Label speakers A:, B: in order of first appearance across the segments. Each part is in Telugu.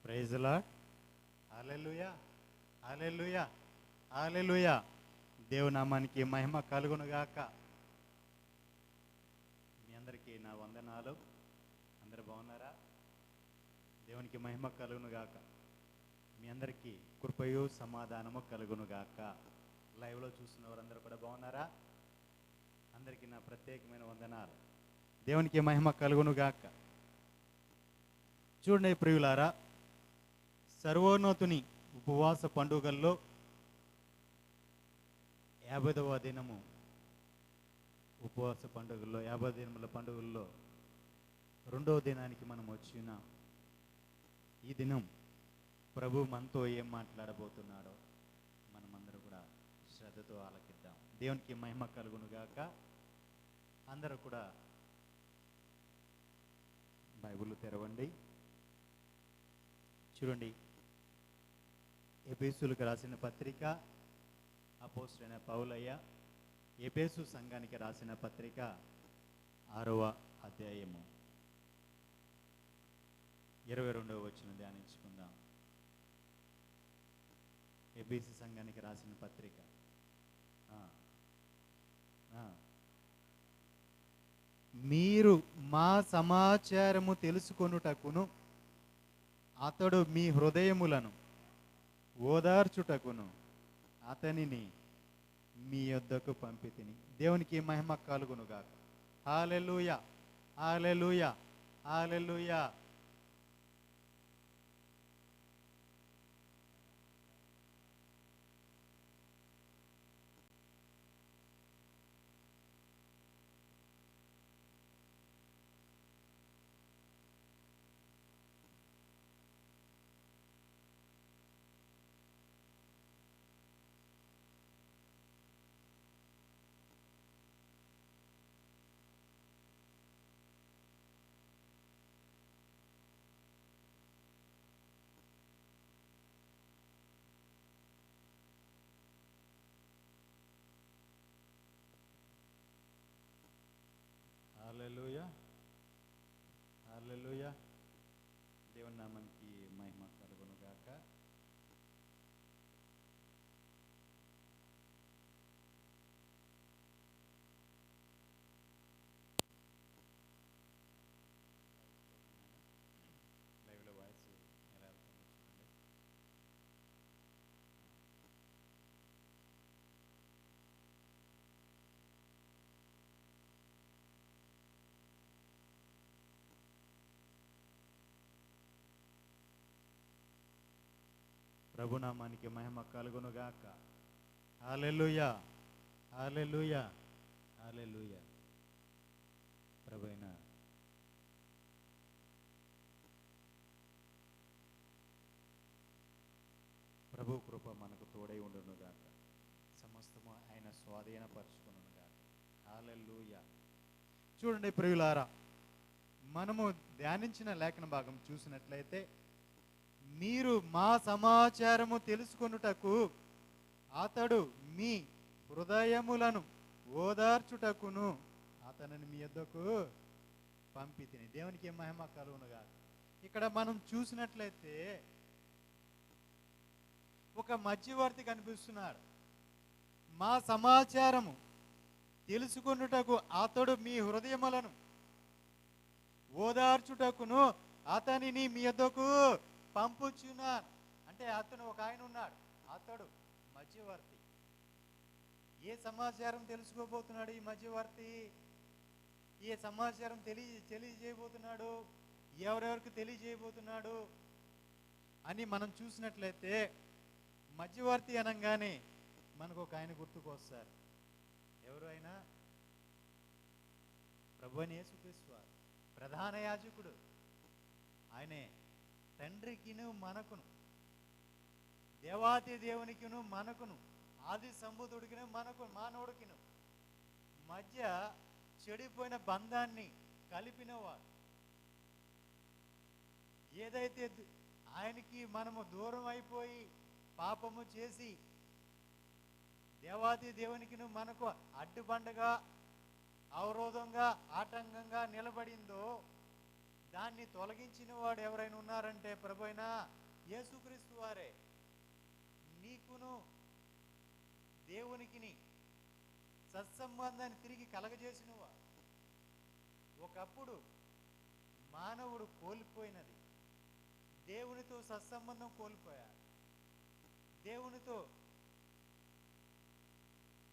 A: Praise the lord. Hallelujah, hallelujah, hallelujah. దేవుని నామానికి మహిమ కలుగును గాక. మీ అందరికీ నా వందనాలు. అందరు బాగున్నారా? దేవునికి మహిమ కలుగును గాక. మీ అందరికీ కృపయు సమాధానము కలుగును గాక. లైవ్లో చూస్తున్న వారందరూ కూడా బాగున్నారా? అందరికీ నా ప్రత్యేకమైన వందనాలు. దేవునికి మహిమ కలుగును గాక. చూడండి ప్రియులారా, సర్వోన్నతుని ఉపవాస పండుగల్లో 50వ దినము, ఉపవాస పండుగల్లో 50 దినముల పండుగల్లో రెండవ దినానికి మనం వచ్చిన ఈ దినం ప్రభు మనతో ఏం మాట్లాడబోతున్నాడో మనమందరూ కూడా శ్రద్ధతో ఆలకిద్దాం. దేవునికి మహిమ కలుగును గాక. అందరూ కూడా బైబిల్ తెరవండి. చూడండి, ఎఫెసీయులకు రాసిన పత్రిక అపోస్తలుడైన పౌలయ్య ఎఫెసు సంఘానికి రాసిన పత్రిక 6వ అధ్యాయము 22వ వచనం ధ్యానించుకుందాం. ఎఫెసు సంఘానికి రాసిన పత్రిక మీరు మా సమాచారము తెలుసుకొనుటకును అతడు మీ హృదయములను ఓదార్చుటకును అతనిని మీ యొద్దకు పంపితిని. దేవునికి మహిమ కలుగును గాక. హల్లెలూయా, హల్లెలూయా, హల్లెలూయా. Hallelujah, hallelujah. దేవుని నామానికి మహిమ కలుగును గాక. లైవ్లో వాయిస్ ఎలా వెళ్తుందో చూడండి. ప్రభునామానికి మహిమ కలుగును గాక. హల్లెలూయా, హల్లెలూయా, హల్లెలూయా. ప్రభువైన ప్రభు కృప మనకు తోడై ఉండును గాక. సమస్తము ఆయన స్వాధీనపరుచుకొనును గాక. హల్లెలూయా. చూడండి ప్రియులారా, మనము ధ్యానించిన లేఖన భాగం చూసినట్లయితే, మీరు మా సమాచారము తెలుసుకొనుటకు అతడు మీ హృదయములను ఓదార్చుటకును అతనిని మీ యొద్దకు పంపితిని. దేవునికి మహిమ కలుగును గాక. ఇక్కడ మనం చూసినట్లయితే ఒక మధ్యవర్తి కనిపిస్తున్నాడు. మా సమాచారము తెలుసుకొనుటకు అతడు మీ హృదయములను ఓదార్చుటకును అతనిని మీ యొద్దకు పంపుచున్నాను. అంటే అతను ఒక ఆయన ఉన్నాడు, అతడు మధ్యవర్తి. ఏ సమాచారం తెలుసుకోబోతున్నాడు ఈ మధ్యవర్తి? ఏ సమాచారం తెలియజేయబోతున్నాడు? ఎవరెవరికి తెలియజేయబోతున్నాడు అని మనం చూసినట్లయితే, మధ్యవర్తి అనగానే మనకు ఒక ఆయన గుర్తుకు వస్తారు. ఎవరు అయినా? ప్రభువైన యేసుక్రీస్తు వారు, ప్రధాన యాజకుడు. ఆయనే తండ్రికిను మనకును, దేవాతి దేవునికిను మనకును, ఆది సంబుధుడికిను మనకు మానవుడికిను మధ్య చెడిపోయిన బంధాన్ని కలిపినవాడు. ఏదైతే ఆయనకి మనము దూరం అయిపోయి పాపము చేసి దేవాతి దేవునికిను మనకు అడ్డుబండగా, అవరోధంగా, ఆటంకంగా నిలబడిందో,
B: దాన్ని తొలగించిన వాడు ఎవరైనా ఉన్నారంటే ప్రభు అయిన యేసుక్రీస్తు వారే. నీకును దేవునికిని సత్సంబంధాన్ని తిరిగి కలగజేసిన వాడు. ఒకప్పుడు మానవుడు కోల్పోయినది, దేవునితో సత్సంబంధం కోల్పోయాడు. దేవునితో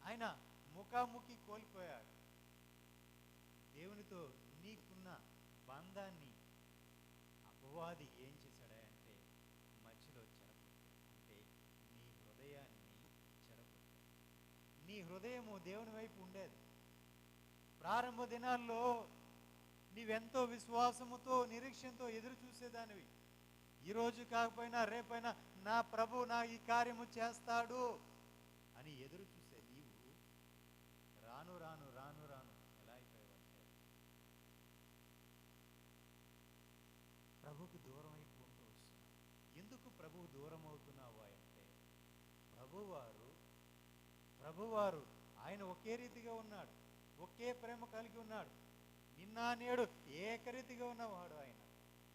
B: ఆయన ముఖాముఖి కోల్పోయాడు. దేవునితో నీకున్న బంధాన్ని అపవాది ఏం చేశాడంటే మధ్యలో చెరగొట్టాడు. అంటే నీ హృదయాన్ని చెరగొట్టాడు. నీ హృదయము దేవుని వైపు ఉండేది. ప్రారంభ దినాల్లో నీవెంతో విశ్వాసముతో నిరీక్షణతో ఎదురు చూసేదానివి. ఈరోజు కాకపోయినా రేపైనా నా ప్రభు నా ఈ కార్యము చేస్తాడు అని ఎదురు చూసే నీవు రాను రాను రాను రాను ఎలా అయిపోయావంటే ప్రభుకు దూరం అయిపోతూ వస్తున్నావు. ఎందుకు ప్రభువు దూరం అవుతున్నావు అంటే ప్రభువారు ఆయన ఒకే రీతిగా ఉన్నాడు, ఒకే ప్రేమ కలిగి ఉన్నాడు. నిన్న నేడు ఏకరీతిగా ఉన్నవాడు ఆయన.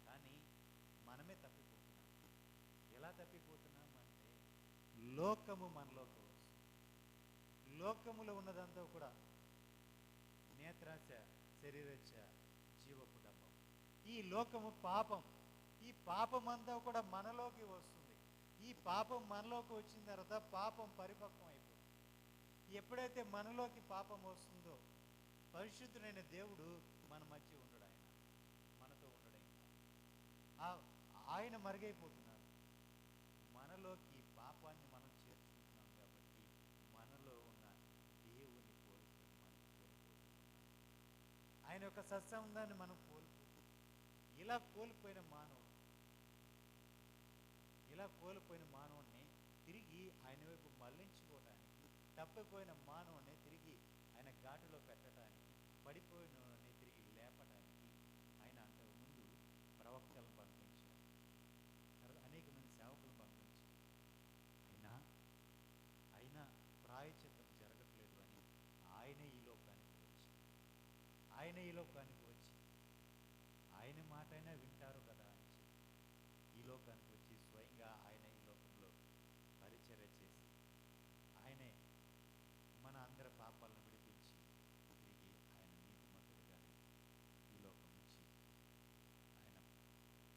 B: కానీ మనమే తప్పిపోతున్నాం. ఎలా తప్పిపోతున్నాం అంటే లోకము మనలోకి వస్తుంది. లోకములో ఉన్నదంతా కూడా నేత్రాశ, శరీరచ్చ, జీవపు డబ్బం. ఈ లోకము పాపం. ఈ పాపం అంతా కూడా మనలోకి వస్తుంది. ఈ పాపం మనలోకి వచ్చిన తర్వాత పాపం పరిపక్వం అయిపోతుంది. ఎప్పుడైతే మనలోకి పాపం వస్తుందో పరిశుద్ధుడైన దేవుడు మన మధ్య ఉండడు. మనతో ఉండడు. ఆయన మరుగైపోతున్నారు. మనలోకి పాపాన్ని మనం చేర్చుకుంటున్నాం కాబట్టి మనలో ఉన్న దేవుని కోల్పోతున్నాం. ఆయన యొక్క సత్సంబంధాన్ని మనం కోల్పోతున్నాం. ఇలా కోల్పోయిన మానవుణ్ణి తిరిగి ఆయన వైపు మళ్లించుకోవడానికి, తప్పిపోయిన మానవుణ్ణి తిరిగి ఆయన ఘాటులో పెట్టడానికి, పడిపోయిన తిరిగి లేపడానికి ఆయన అంతకుముందు ప్రవక్తలను పంపించారు, అనేక మంది సేవకులను పంపించారు. అయినా ప్రాయశ్చిత్తం జరగట్లేదు అని ఆయన ఈ లోకానికి వచ్చి ఆయన మాట అయినా వింటారు కదా అని చెప్పి ఈ లోకానికి వచ్చి స్వయంగా ఆయన ఈ లోకంలో పరిచర్య చేసి ఆయనే మన అందరి పాపాలను విడిపించి తిరిగి ఆయన నీతిమంతుడిగానే ఈ లోకం నుంచి ఆయన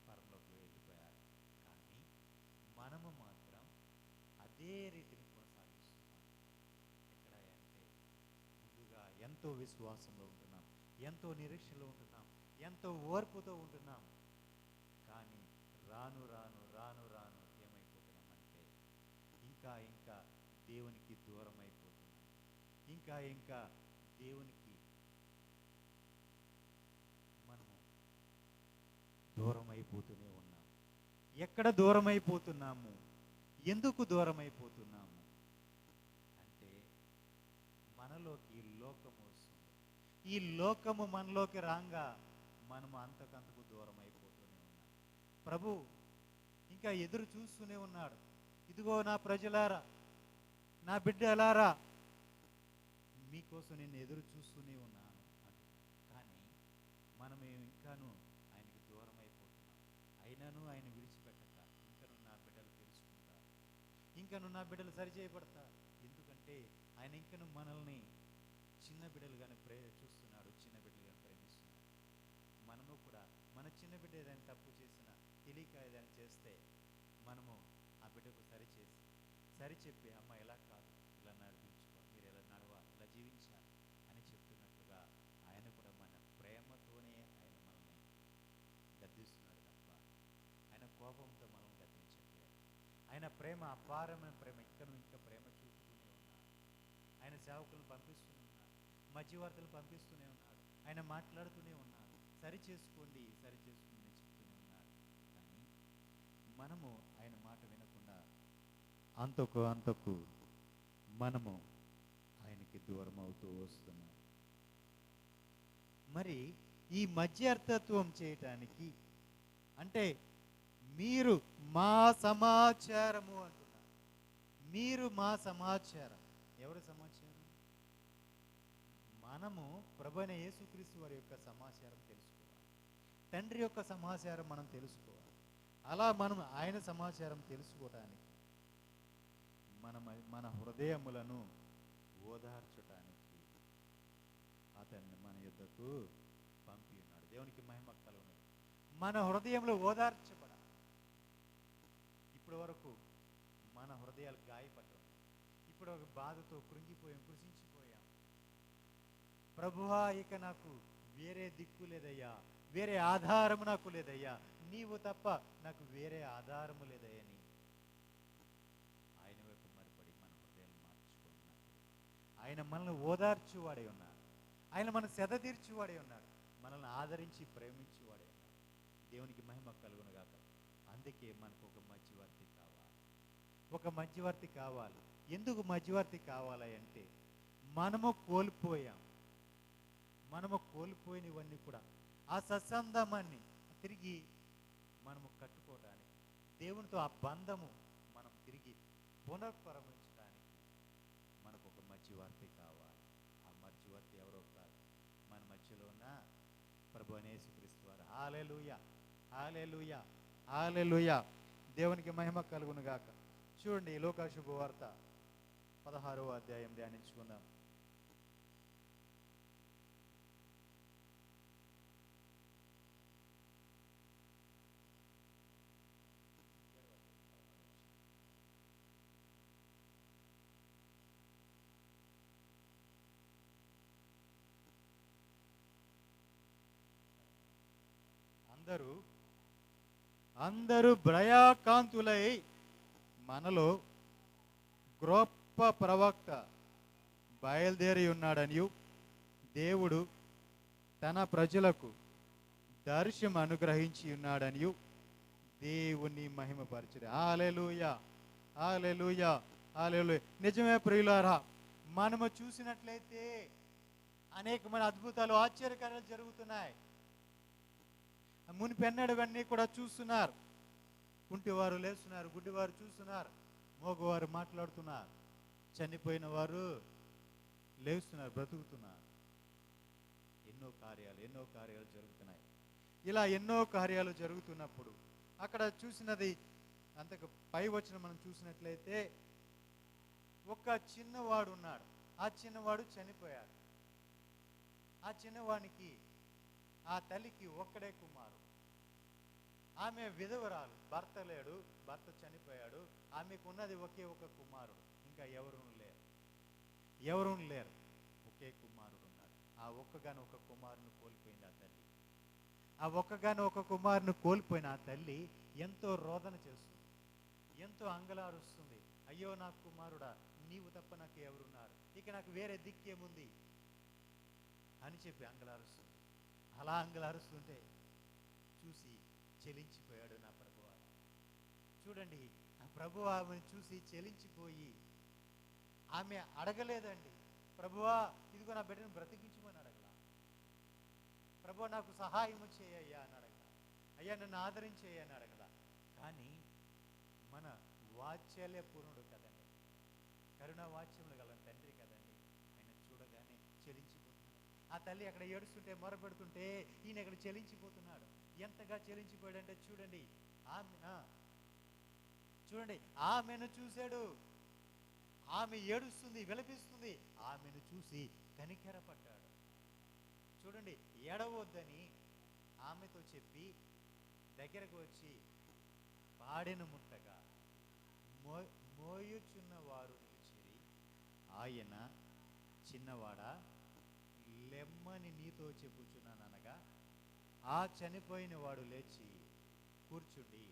B: పరంలోకి వెళ్ళిపోయారు. కానీ మనము మాత్రం అదే రీతిని కొనసాగిస్తున్నాం. ఎక్కడ అంటే ముందుగా ఎంతో విశ్వాసంలో ఉంటున్నాం, ఎంతో నిరీక్షణలో ఉంటున్నాం, ఎంతో ఓర్పుతో ఉంటున్నాం. కానీ రాను రాను రాను రాను ఏమైపోతున్నామంటే ఇంకా దేవునికి దూరం అయిపోతున్నాం. ఇంకా దేవునికి మనము దూరం అయిపోతూనే ఉన్నాం. ఎక్కడ దూరం అయిపోతున్నాము? ఎందుకు దూరం అయిపోతున్నాము అంటే మనలోకి లోకము వస్తుంది. ఈ లోకము మనలోకి రాగా మనము అంతకంతకు దూరం అయిపోతూనే ఉన్నాం. ప్రభు ఇంకా ఎదురు చూస్తూనే ఉన్నాడు. ఇదిగో నా ప్రజలారా, నా బిడ్డలారా, మీకోసం నేను ఎదురు చూస్తూనే ఉన్నాను అంటున్నాను. కానీ మనం ఇంకాను ఆయనకి దూరం అయిపోతున్నాం. అయినాను ఆయన విడిచిపెట్టక ఇంకను నా బిడ్డలు తెలుసుకుంటారు, ఇంకను నా బిడ్డలు సరిచేయబడతారు. ఎందుకంటే ఆయన ఇంకను మనల్ని చిన్న బిడ్డలుగానే చూస్తున్నాడు, చిన్న బిడ్డలుగానే ప్రేమిస్తున్నాడు. మనము కూడా మన చిన్న బిడ్డ ఏదైనా తప్పు చేసినా, తెలియక ఏదైనా చేస్తే మనము ఆ బిడ్డకు సరిచెప్పి అమ్మ ఇలా కాదు, ఇలా నడిపించుకో, మీరు ఇలా నడవాలి, ఇలా జీవించాలి అని చెప్తున్నట్టుగా ఆయన కూడా మన ప్రేమతోనే ఆయన మనల్ని గద్దిస్తున్నాడు తప్ప ఆయన కోపంతో మనం గద్దించట్లేదు. ఆయన ప్రేమ అపారమైన ప్రేమ, ఇంకా ప్రేమ చూపుతూనే ఉన్నాడు. ఆయన సేవకులను పంపిస్తూనే ఉన్నాడు, మధ్యవర్తులు పంపిస్తూనే ఉన్నాడు, ఆయన మాట్లాడుతూనే ఉన్నాడు, సరిచేసుకోండి చెప్తూనే ఉన్నాడు. కానీ మనము ఆయన మాట వినకుండా అంతకు మనము ఆయనకి దూరం అవుతూ వస్తున్నాం. మరి ఈ మధ్యర్థత్వం చేయటానికి అంటే మీరు మా సమాచారము అంటున్నారు. మీరు మా సమాచారం. ఎవరి సమాచారం? మనము ప్రభువైన యేసుక్రీస్తు వారి యొక్క సమాచారం తెలుసుకోవాలి. తండ్రి యొక్క సమాచారం మనం తెలుసుకోవాలి. అలా మనం ఆయన సమాచారం తెలుసుకోవటానికి మన హృదయములను ఓదార్చటానికి అతన్ని మన యుద్ధకు పంపి ఉన్నాడు. దేవునికి మహిమ కలుగును. మన హృదయంలో ఓదార్చబడాలి. ఇప్పటి వరకు మన హృదయాలు గాయపడ్డాం. ఇప్పుడు ఒక బాధతో కృషించిపోయాం. ప్రభువా, ఇక నాకు వేరే దిక్కు లేదయ్యా, వేరే ఆధారము నాకు లేదయ్యా, నీవు తప్ప నాకు వేరే ఆధారము లేదయ్యని ఆయన వైపు మరిపడి మన హృదయాలు మార్చుకున్నాడు. ఆయన మనల్ని ఓదార్చువాడే ఉన్నాడు. ఆయన మన సెద తీర్చువాడే ఉన్నాడు. మనల్ని ఆదరించి ప్రేమించువాడే ఉన్నాడు. దేవునికి మహిమ కలుగును గాక. అందుకే మనకు ఒక మధ్యవర్తి కావాలి. ఒక మధ్యవర్తి కావాలి. ఎందుకు మధ్యవర్తి కావాలి అంటే మనము కోల్పోయినవన్నీ కూడా ఆ సత్సంబంధాన్ని తిరిగి మనము కట్టుకోవడానికి, దేవునితో ఆ బంధము మనం తిరిగి పునఃప్రారంభించడానికి మనకు ఒక మధ్యవర్తి కావాలి. ఆ మధ్యవర్తి ఎవరో కాదు, మన మధ్యలో ఉన్న ప్రభు అయిన యేసుక్రీస్తు వారు. హల్లెలూయా, హల్లెలూయా, హల్లెలూయా. దేవునికి మహిమ కలుగును గాక. చూడండి, లోకా శుభవార్త 16వ అధ్యాయం ధ్యానించుకుందాం. అందరూ భయాకాంతులై మనలో గొప్ప ప్రవక్త బయలుదేరి ఉన్నాడనియు దేవుడు తన ప్రజలకు దర్శనం అనుగ్రహించి ఉన్నాడనియు దేవుని మహిమపరచుడు. హల్లెలూయా, హల్లెలూయా, హల్లెలూయా. నిజమే ప్రియులారా, మనము చూసినట్లయితే అనేకమైన అద్భుతాలు, ఆశ్చర్యకార్యాలు జరుగుతున్నాయి. మునిపెన్నడవన్నీ కూడా చూస్తున్నారు. కుంటివారు లేస్తున్నారు, గుడ్డివారు చూస్తున్నారు, మోగవారు మాట్లాడుతున్నారు, చనిపోయిన వారు లేస్తున్నారు, బ్రతుకుతున్నారు. ఎన్నో కార్యాలు జరుగుతున్నాయి. ఇలా ఎన్నో కార్యాలు జరుగుతున్నప్పుడు అక్కడ చూసినది అంతకు పై వచ్చిన మనం చూసినట్లయితే ఒక చిన్నవాడు ఉన్నాడు. ఆ చిన్నవాడు చనిపోయాడు. ఆ చిన్నవానికి ఆ తల్లికి ఒక్కడే కుమారుడు. ఆమె విధవరాలు, భర్త లేడు, భర్త చనిపోయాడు. ఆమెకు ఉన్నది ఒకే ఒక కుమారుడు, ఇంకా ఎవరూ లేరు. ఒకే కుమారుడు ఉన్నాడు. ఆ ఒక్కగాను ఒక కుమారుని కోల్పోయింది ఆ తల్లి. ఆ ఒక్కగాను ఒక కుమారుని కోల్పోయిన ఆ తల్లి ఎంతో రోదన చేస్తుంది, ఎంతో అంగలారుస్తుంది. అయ్యో నా కుమారుడా, నీవు తప్ప నాకు ఎవరున్నారు, ఇక నాకు వేరే దిక్కేముంది అని చెప్పి అంగలారుస్తుంది. అలా అంగలారుస్తుంటే చూసి చెలించిపోయాడు నా ప్రభువా. చూడండి, ఆ ప్రభువా ఆమెను చూసి చెలించిపోయి ఆమె అడగలేదండి, ప్రభువా ఇదిగో నా బిడ్డను బ్రతికించమని అడగలా, ప్రభువా నాకు సహాయము చేయయ్యా అని అడగలా, అయ్యా నన్ను ఆదరించేయ్యా అని అడగలా. కానీ మన వాత్సల్యపూర్ణుడు కదండి, కరుణా వాత్సల్యములు గల తండ్రి కదండి, ఆయన చూడగానే చెలించిపోతున్నాడు. ఆ తల్లి అక్కడ ఏడుస్తుంటే, మొరపెడుతుంటే ఈయన అక్కడ చెలించిపోతున్నాడు. ఎంతగా చెలించిపోయాడంటే చూడండి, ఆమెను చూశాడు. ఆమె ఏడుస్తుంది, విలపిస్తుంది. ఆమెను చూసి కనికెరపడ్డాడు. చూడండి, ఏడవద్దని ఆమెతో చెప్పి దగ్గరకు వచ్చి పాడెను ముట్టగా మోయుచున్న వారు నిలిచిరి. ఆయన చిన్నవాడా, లెమ్మని నీతో చెప్పుచున్నాననగా ఆ చనిపోయిన వాడు లేచి కూర్చుండి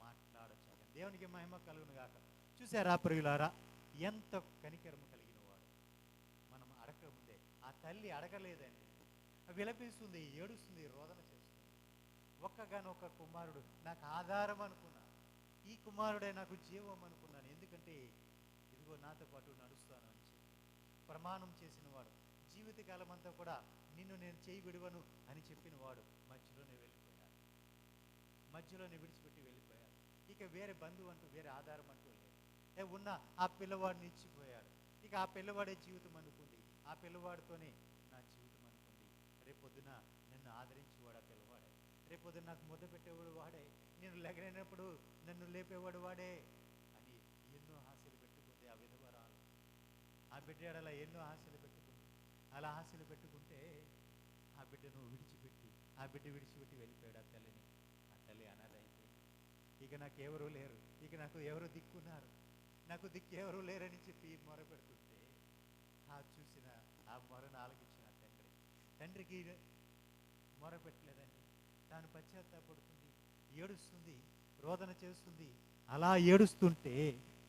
B: మాట్లాడచాడు. దేవునికి మహిమ కలుగును గాక. చూసారా ప్రియులారా, ఎంత కనికరము కలిగిన వాడు. మనం అడగకముందే ఆ తల్లి అడగలేదండి, విలపిస్తుంది, ఏడుస్తుంది, రోదన చేస్తుంది. ఒక్కగానొక్క కుమారుడు నాకు ఆధారం అనుకున్నా, ఈ కుమారుడే నాకు జీవం అనుకున్నాను. ఎందుకంటే ఇదిగో నాతో పాటు నడుస్తాను అని చెప్పి ప్రమాణం చేసిన వాడు, జీవితకాలం అంతా కూడా నిన్ను నేను చేయి విడువను అని చెప్పిన వాడు మధ్యలోనే విడిచిపెట్టి వెళ్ళిపోయాడు. ఇక వేరే బంధువు అంటూ, వేరే ఆధారం అంటూ లేదు. ఉన్న ఆ పిల్లవాడిని ఇచ్చిపోయాడు. ఇక ఆ పిల్లవాడే జీవితం అనుకుంది, ఆ పిల్లవాడితోనే నా జీవితం అనుకుంది. రేపొద్దున నిన్ను ఆదరించేవాడు ఆ పిల్లవాడే. రేపొద్దు నాకు ముద్ద పెట్టేవాడు వాడే, నేను లెగలేనప్పుడు నన్ను లేపేవాడు వాడే అని ఎన్నో ఆశలు పెట్టుకుంది ఆ విధవరాలు. ఆ బిడ్డ అలా ఎన్నో ఆశలు పెట్టుకుంది. అలా ఆశలు పెట్టుకుంటే ఆ బిడ్డను విడిచిపెట్టి, ఆ బిడ్డ విడిచిపెట్టి వెళ్ళిపోయాడు ఆ తల్లిని. ఆ తల్లి అనాథ అయిపోయింది. ఇక నాకు ఎవరూ లేరు, ఇక నాకు ఎవరు దిక్కున్నారు, నాకు దిక్కు ఎవరూ లేరని చెప్పి మొర పెడుతుంటే ఆ చూసిన ఆ మొరను ఆలకించిన తండ్రికి మొర పెట్టలేదండి. తాను పశ్చాత్తాపడుతుంది, ఏడుస్తుంది, రోదన చేస్తుంది. అలా ఏడుస్తుంటే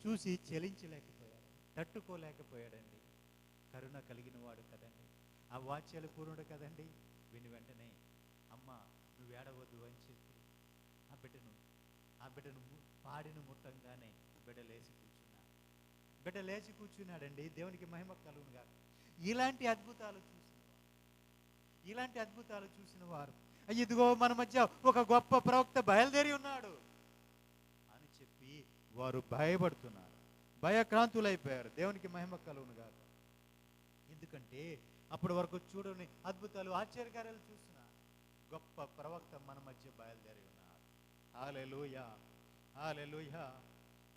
B: చూసి చెలించలేకపోయాడు, తట్టుకోలేకపోయాడండి. కరుణ కలిగిన వాడు కదండి, ఆ వాత్సల్య పూర్ణుడు కదండి. విని వెంటనే అమ్మ నువ్వు ఏడవద్దు అని చెప్పి ఆ బిడ్డను పాడిన ముట్టంగానే బిడ్డ లేచి కూర్చున్నాడండి. దేవునికి మహిమ కలుగునుగా. ఇలాంటి అద్భుతాలు చూసిన వారు ఇదిగో మన మధ్య ఒక గొప్ప ప్రవక్త బయలుదేరి ఉన్నాడు అని చెప్పి వారు భయపడుతున్నారు, భయక్రాంతులైపోయారు. దేవునికి మహిమ కలుగునుగా. ఎందుకంటే అప్పటి వరకు చూడని అద్భుతాలు, ఆశ్చర్యకార్యాలు చూసిన గొప్ప ప్రవక్త మన మధ్య బయలుదేరి ఉన్నారు. హల్లెలూయా, హల్లెలూయా,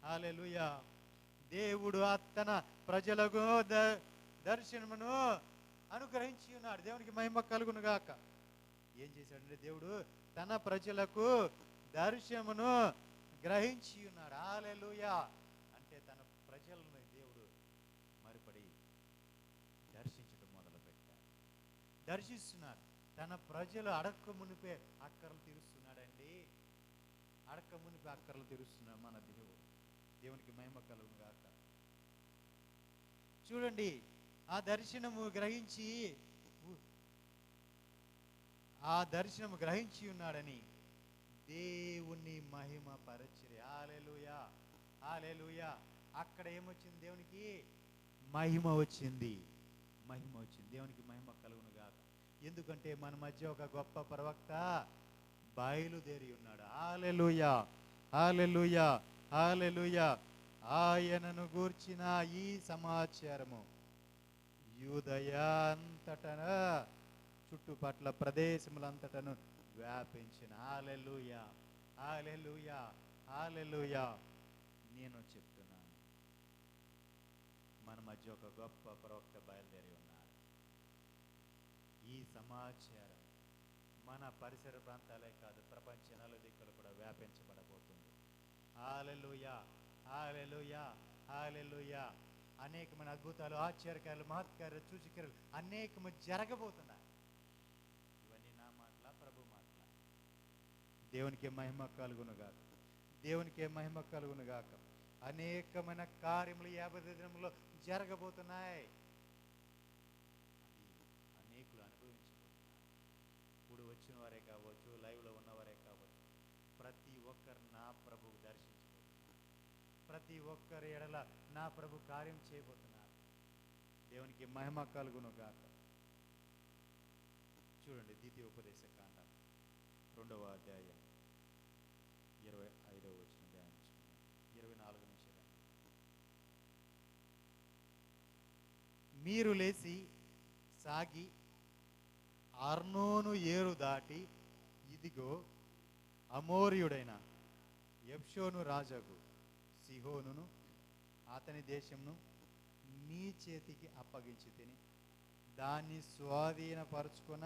B: హల్లెలూయా. దేవుడు తన ప్రజలకు దర్శనమును అనుగ్రహించి ఉన్నాడు. దేవునికి మహిమ కలుగును గాక. ఏం చేశాడంటే దేవుడు తన ప్రజలకు దర్శనమును గ్రహించి ఉన్నాడు. హల్లెలూయా. అంటే తన ప్రజలను దేవుడు మరుపడి దర్శించడం మొదలుపెట్టాడు, దర్శిస్తున్నాడు. తన ప్రజలు అడక్క మునిపే అక్కర్లు తీరుస్తున్నాడండి. అడక్క మునిపే అక్కర్లు తీరుస్తున్నాడు మన దేవుడు. దేవునికి మహిమ కలుగును గాక. చూడండి, ఆ దర్శనము గ్రహించి ఉన్నాడని దేవుణ్ణి మహిమ పరచిరి. హల్లెలూయా, హల్లెలూయా. అక్కడ ఏమొచ్చింది? దేవునికి మహిమ వచ్చింది. దేవునికి మహిమ కలుగును గాక. ఎందుకంటే మన మధ్య ఒక గొప్ప ప్రవక్త బయలుదేరి ఉన్నాడు. హల్లెలూయా, హల్లెలూయా, హల్లెలూయా. ఆయనను గూర్చిన ఈ సమాచారము యూదయ అంతటా, చుట్టుపట్ల ప్రదేశములంతటను వ్యాపించిన. హల్లెలూయా, హల్లెలూయా, హల్లెలూయా. నేను చెప్తున్నాను, మన మధ్య ఒక గొప్ప ప్రవక్త బయలుదేరి ఉన్నాడు. ఈ సమాచారం మన పరిసర ప్రాంతాలే కాదు, ప్రపంచ నలుదిక్కులు కూడా వ్యాపించబడబోతుంది. హల్లెలూయా, హల్లెలూయా, హల్లెలూయా. అనేకమైన అద్భుతాలు, ఆశ్చర్యకార్యాలు, మహత్కార్యాలు, సూచక్రియలు అనేకము జరగబోతున్నాయి. ఇవన్నీ నా మాటల, ప్రభు మాటల. దేవునికి మహిమ కలుగునుగాక, దేవునికి మహిమ కలుగునుగాక. అనేకమైన కార్యములు 50 దినములో జరగబోతున్నాయి. అనేకులు అనుభవించబోతున్నారు. ఇప్పుడు వచ్చిన వారే కావచ్చు, లైవ్లో ఉన్నవారే కావచ్చు, ప్రతి ఒక్కరు నా ప్రభువు దర్శించబోతున్నారు. ప్రతి ఒక్కరి ఎడల నా ప్రభు కార్యం చేయబోతున్నారు. దేవునికి మహిమ కలుగును గాక. చూడండి, ద్వితీయోపదేశ కాండం 2వ అధ్యాయం 25వ వచనం ధ్యానించుకుందాం. 24 నుంచి. మీరు లేచి సాగి అర్నోను ఏరు దాటి, ఇదిగో అమోరియుడైన ఎబ్షోను రాజుకు సిహోనును అతని దేశమును నీ చేతికి అప్పగించి తిని దాన్ని స్వాధీనపరుచుకున్న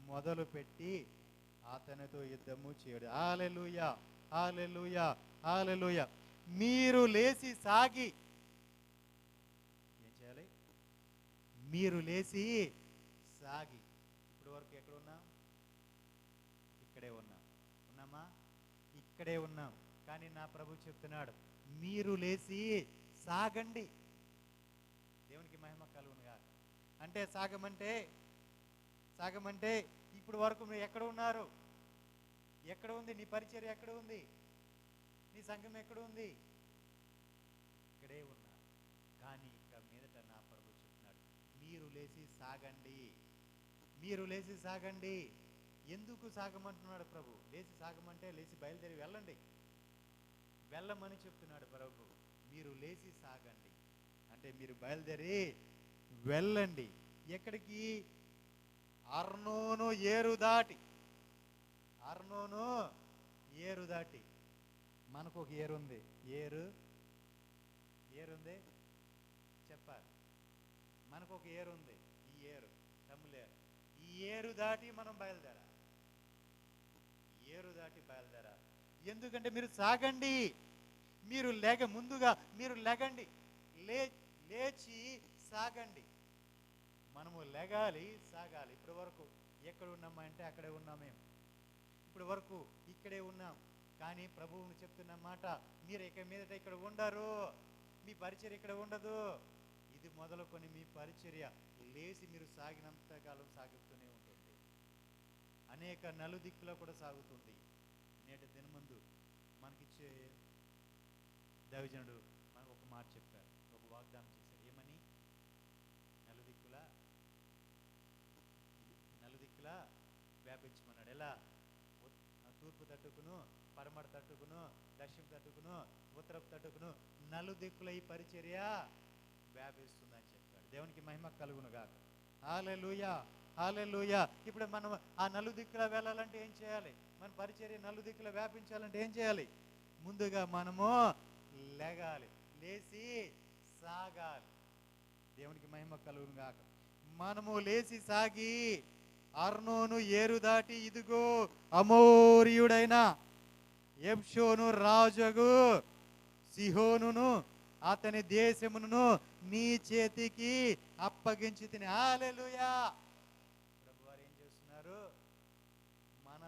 B: మొదలుపెట్టి అతనితో యుద్ధము చేయడు. హల్లెలూయా, హల్లెలూయా, హల్లెలూయా. మీరు లేచి సాగి ఏం చేయాలి? మీరు లేచి సాగి. ఇప్పుడు వరకు ఎక్కడ ఉన్నాం? ఇక్కడే ఉన్నామా? ఇక్కడే ఉన్నాం. కానీ నా ప్రభు చెప్తున్నాడు, మీరు లేచి సాగండి. దేవునికి మహిమ కలుగునుగా. అంటే సాగమంటే ఇప్పుడు వరకు మీరు ఎక్కడ ఉన్నారు? ఎక్కడ ఉంది నీ పరిచర్య? ఎక్కడ ఉంది నీ సంఘం? ఎక్కడ ఉంది? ఇక్కడే ఉన్నారు. కానీ ఇక మీదట నా ప్రభు చెప్తున్నాడు, మీరు లేచి సాగండి, మీరు లేచి సాగండి. ఎందుకు సాగమంటున్నాడు ప్రభు? లేచి సాగమంటే లేచి బయలుదేరి వెళ్ళమని చెప్తున్నాడు ప్రభు. మీరు లేచి సాగండి అంటే మీరు బయలుదేరి వెళ్ళండి. ఎక్కడికి? అర్నోను ఏరు దాటి. అర్నోను ఏరు దాటి, మనకు ఒక ఏరు ఉంది. ఏరుంది చెప్పాలి. మనకు ఒక ఏరు ఉంది. ఈ ఏరు తమ్ములేరు. ఈ ఏరు దాటి మనం బయలుదేరాలి. ఏరు దాటి బయలుదేరాలి. ఎందుకంటే మీరు సాగండి, మీరు ముందుగా మీరు లెగండి, లేచి సాగండి. మనము లెగాలి, సాగాలి. ఇప్పటి వరకు ఎక్కడ ఉన్నామా అంటే అక్కడే ఉన్నామేం. ఇప్పటి వరకు ఇక్కడే ఉన్నాం. కానీ ప్రభువుని చెప్తున్న మాట, మీరు ఇక మీదట ఇక్కడ ఉండరు, మీ పరిచర్య ఇక్కడ ఉండదు. ఇది మొదలుకొని మీ పరిచర్య లేచి మీరు సాగినంత కాలం సాగుతూనే ఉంటుంది. అనేక నలుదిక్కులో కూడా సాగుతుంది. నేటి దినమందు మనకిచ్చే దైవజనుడు మనకు ఒక మాట చెప్పారు, ఒక వాగ్దానం చేశారు. ఏమని? నలుదిక్కులా వ్యాపించమన్నాడు. ఎలా? తూర్పు తట్టుకును, పడమర తట్టుకును, దక్షిణ తట్టుకును, ఉత్తరపు తట్టుకును, నలుదిక్కుల ఈ పరిచర్య వ్యాపిస్తుందని చెప్పాడు. దేవునికి మహిమ కలుగునుగాక. హల్లెలూయా, హల్లెలూయా. ఇప్పుడు మనం ఆ నలుదిక్కులా వెళ్ళాలంటే ఏం చేయాలి? మన పరిచర్య నలుదిక్కులా వ్యాపించాలంటే ఏం చేయాలి? ముందుగా మనము లెగాలి, లేచి సాగాలి. దేవునికి మహిమ కలుగునుగాక. మనము లేచి సాగి అర్నోను ఏరు దాటి ఇదిగో అమోరీయుడైన ఎబ్షోను రాజుగు సిహోనును అతని దేశమును నీ చేతికి అప్పగించి తిని. హల్లెలూయా. ప్రభువారు ఏం చేస్తున్నారు? మన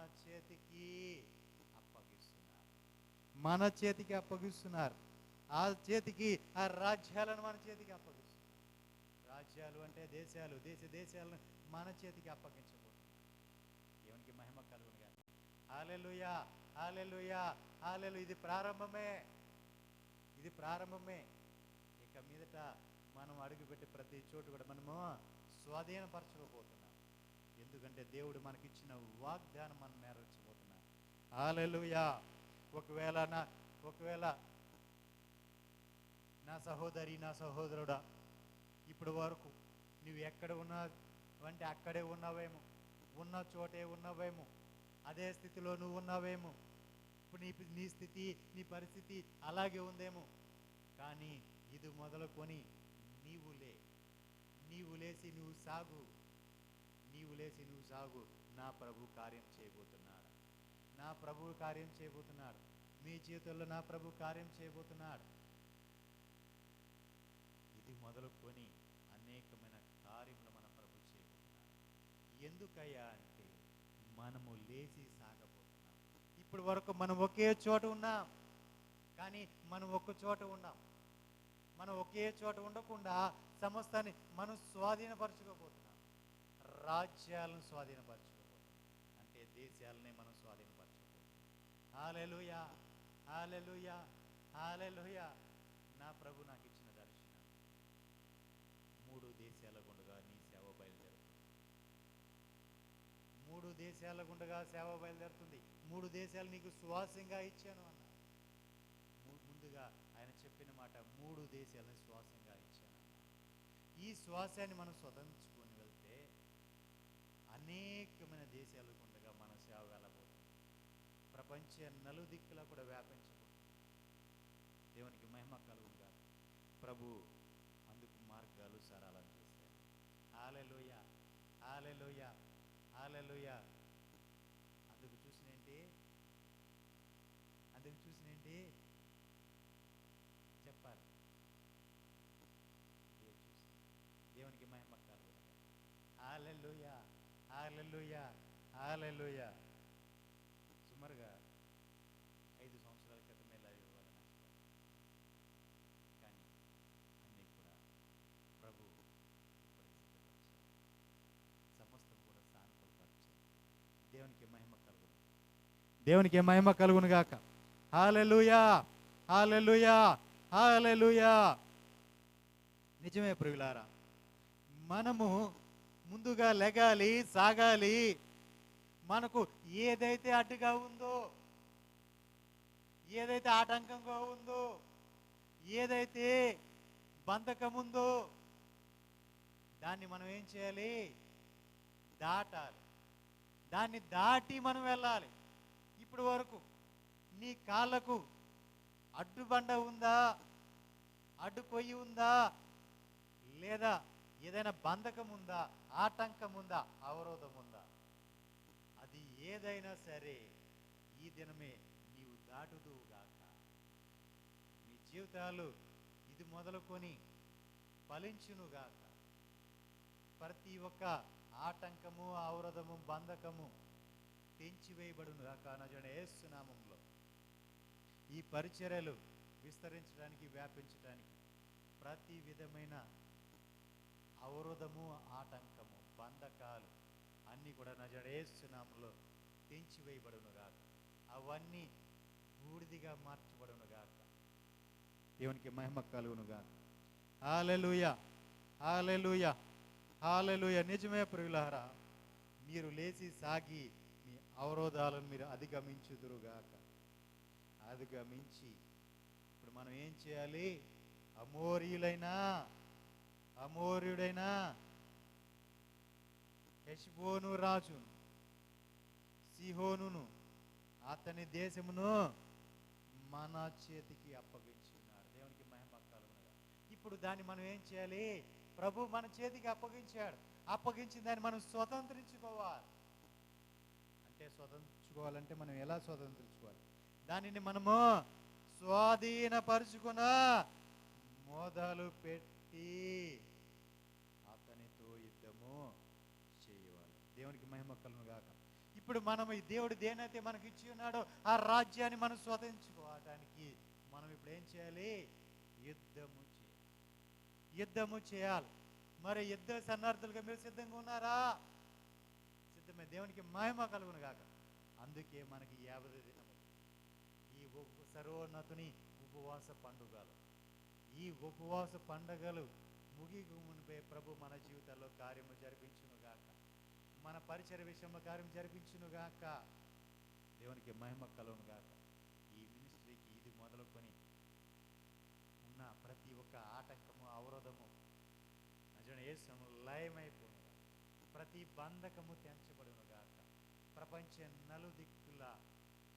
B: చేతికి అప్పగిస్తున్నారు. ఆ చేతికి, ఆ రాజ్యాలను మన చేతికి అప్పగిస్తున్నారు. రాజ్యాలు అంటే దేశాలు, దేశాలను మన చేతికి అప్పగించబోతున్నారు. దేవునికి మహిమ కలుగునుగాక. హల్లెలూయా, హల్లెలూయా, హల్లెలూయా. ఇది ప్రారంభమే. ఇక మీదట మనం అడుగుపెట్టి ప్రతి చోటు కూడా మనము స్వాధీనపరచుకోబోతున్నాం. ఎందుకంటే దేవుడు మనకిచ్చిన వాగ్దానం మనం నెరవేర్చబోతున్నాం. హల్లెలూయా. ఒకవేళ నా సహోదరి, నా సహోదరుడా, ఇప్పుడు వరకు నువ్వు ఎక్కడ ఉన్నావంటే అక్కడే ఉన్నావేమో, ఉన్న చోటే ఉన్నావేమో, అదే స్థితిలో నువ్వు ఉన్నావేమో. ఇప్పుడు నీ స్థితి, నీ పరిస్థితి అలాగే ఉందేమో. కానీ ఇది మొదలుకొని నీవు లేచి నువ్వు సాగు. నా ప్రభు కార్యం చేయబోతున్నాడు. మీ జీవితంలో నా ప్రభు కార్యం చేయబోతున్నాడు. ఇది మొదలుకొని అనేకమైన కార్యములు మన ప్రభు చేయబోతున్నాడు. ఎందుకయ్యా అంటే మనము లేచి సాగబోతున్నాం. ఇప్పుడు వరకు మనం ఒకే చోట ఉన్నాం, కానీ మనం ఒక్క చోట ఉన్నాం. మనం ఒకే చోట ఉండకుండా సమస్తాన్ని మనం స్వాధీనపరచుకోబోతున్నాం. రాజ్యాలను స్వాధీనపరచుకోబోతున్నాం. అంటే దేశాలనే మనం స్వాధీనపరచుకోబోతున్నాం. హల్లెలూయా, హల్లెలూయా, హల్లెలూయా. నా ప్రభు నాకు ఇచ్చిన దర్శనం, 3 దేశాల గుండగా నీ సేవ బయలుదేరుతుంది. 3 దేశాల గుండగా సేవ బయలుదేరుతుంది. 3 దేశాలు నీకు సువాసంగా ఇచ్చాను అన్న. ముందుగా ఆయన చెప్పిన మాట, 3 దేశాలను శ్వాసంగా ఇచ్చాను అన్న. ఈ శ్వాసాన్ని మనం స్వతంత్రించుకొని వెళ్తే అనేకమైన దేశాల గుండగా మన సేవ వెళ్ళబోతుంది. ప్రపంచ నలుదిక్కులా కూడా వ్యాపించబోతుంది. దేవునికి మహిమ కలుగుగా. ప్రభు అందుకు మార్గాలు సరళం చేశారు. హల్లెలూయా, హల్లెలూయా, హల్లెలూయా. అందుకు చూసినేంటి చెప్పాలి. దేవునికి మహిమ కలుగుగా. హల్లెలూయా, హల్లెలూయా, హల్లెలూయా. సుమారుగా 5 సంవత్సరాల క్రితమే లైవ్ ఇవ్వాలని కానీ అన్నీ కూడా ప్రభు సమస్తం కూడా సానుకూలపరిచారు. దేవునికి మహిమ కలుగును గాక. హల్లెలూయా, హల్లెలూయా, హల్లెలూయా. నిజమే ప్రియులారా, మనము ముందుగా లెగాలి, సాగాలి. మనకు ఏదైతే అడ్డుగా ఉందో, ఏదైతే ఆటంకంగా ఉందో, ఏదైతే బంధకం ఉందో, దాన్ని మనం ఏం చేయాలి? దాటాలి. దాన్ని దాటి మనం వెళ్ళాలి. ఇప్పటి వరకు నీ కాళ్ళకు అడ్డుబండ ఉందా, అడ్డు కొయ్యి ఉందా, లేదా ఏదైనా బంధకం ఉందా, ఆటంకం ఉందా, అవరోధం ఉందా? అది ఏదైనా సరే ఈ దినమే నీవు దాటుదువుగాక. నీ జీవితాలు ఇది మొదలుకొని ఫలించునుగాక. ప్రతి ఒక్క ఆటంకము, అవరోధము, బంధకము తెంచివేయబడును గాక నజరేయుడైన యేసు నామములో. ఈ పరిచర్యలు విస్తరించడానికి, వ్యాపించడానికి ప్రతి విధమైన అవరోధము, ఆటంకము, బంధకాలు అన్నీ కూడా నజరేయుడైన యేసు నామములో తెంచివేయబడును గాక. అవన్నీ బూడిదిగా మార్చబడును గాక. దేవునికి మహిమ కలుగును గాక. హల్లెలూయా, హల్లెలూయా, హల్లెలూయా. నిజమే ప్రియులారా, మీరు లేచి సాగి మీ అవరోధాలను మీరు అధిగమించుదురుగాక. అధిగమించి ఇప్పుడు మనం ఏం చేయాలి? అమోరీయుడైన హెష్బోను రాజును, సిహోనును, అతని దేశమును మన చేతికి అప్పగించున్నారు. దేవునికి మహిమ కలుగునుగాక. ఇప్పుడు దాన్ని మనం ఏం చేయాలి? ప్రభు మన చేతికి అప్పగించాడు. అప్పగించిన దాన్ని మనం స్వతంత్రించుకోవాలి. అంటే స్వతంత్రించుకోవాలంటే మనం ఎలా స్వతంత్రించుకోవాలి? దానిని మనము స్వాధీనపరుచుకున్న మొదలు పెట్టి అతనితో యుద్ధము చేయవాలి. దేవునికి మహిమ కలుగును గాక. ఇప్పుడు మనం ఈ దేవుడు దేనైతే మనకి ఇచ్చి ఉన్నాడో ఆ రాజ్యాన్ని మనం స్వతంత్రించుకోవడానికి మనం ఇప్పుడు ఏం చేయాలి? యుద్ధము చేయాలి. మరి యుద్ధ సన్నర్థులుగా మీరు సిద్ధంగా ఉన్నారా? సిద్ధమే. దేవునికి మహిమ కలుగును గాక. అందుకే మనకి 50 దినములు ఈ సర్వోన్నతుని ఉపవాస పండుగలు, ఈ ఉపవాస పండుగలు ముగిగుమునిపై ప్రభు మన జీవితాల్లో కార్యము జరిపించునుగాక. మన పరిచర్య విషయంలో కార్యం జరిపించునుగాక. దేవునికి మహిమ కలుగునుగాక. ఈ మినిస్ట్రీకి ఇది మొదలుకొని ఉన్న ప్రతి ఒక్క ఆటంకము, అవరోధము నజరేయుడైన యేసు లయమైపోను. ప్రతి బంధకము తెంచబడునుగాక. ప్రపంచ నలుదిక్కుల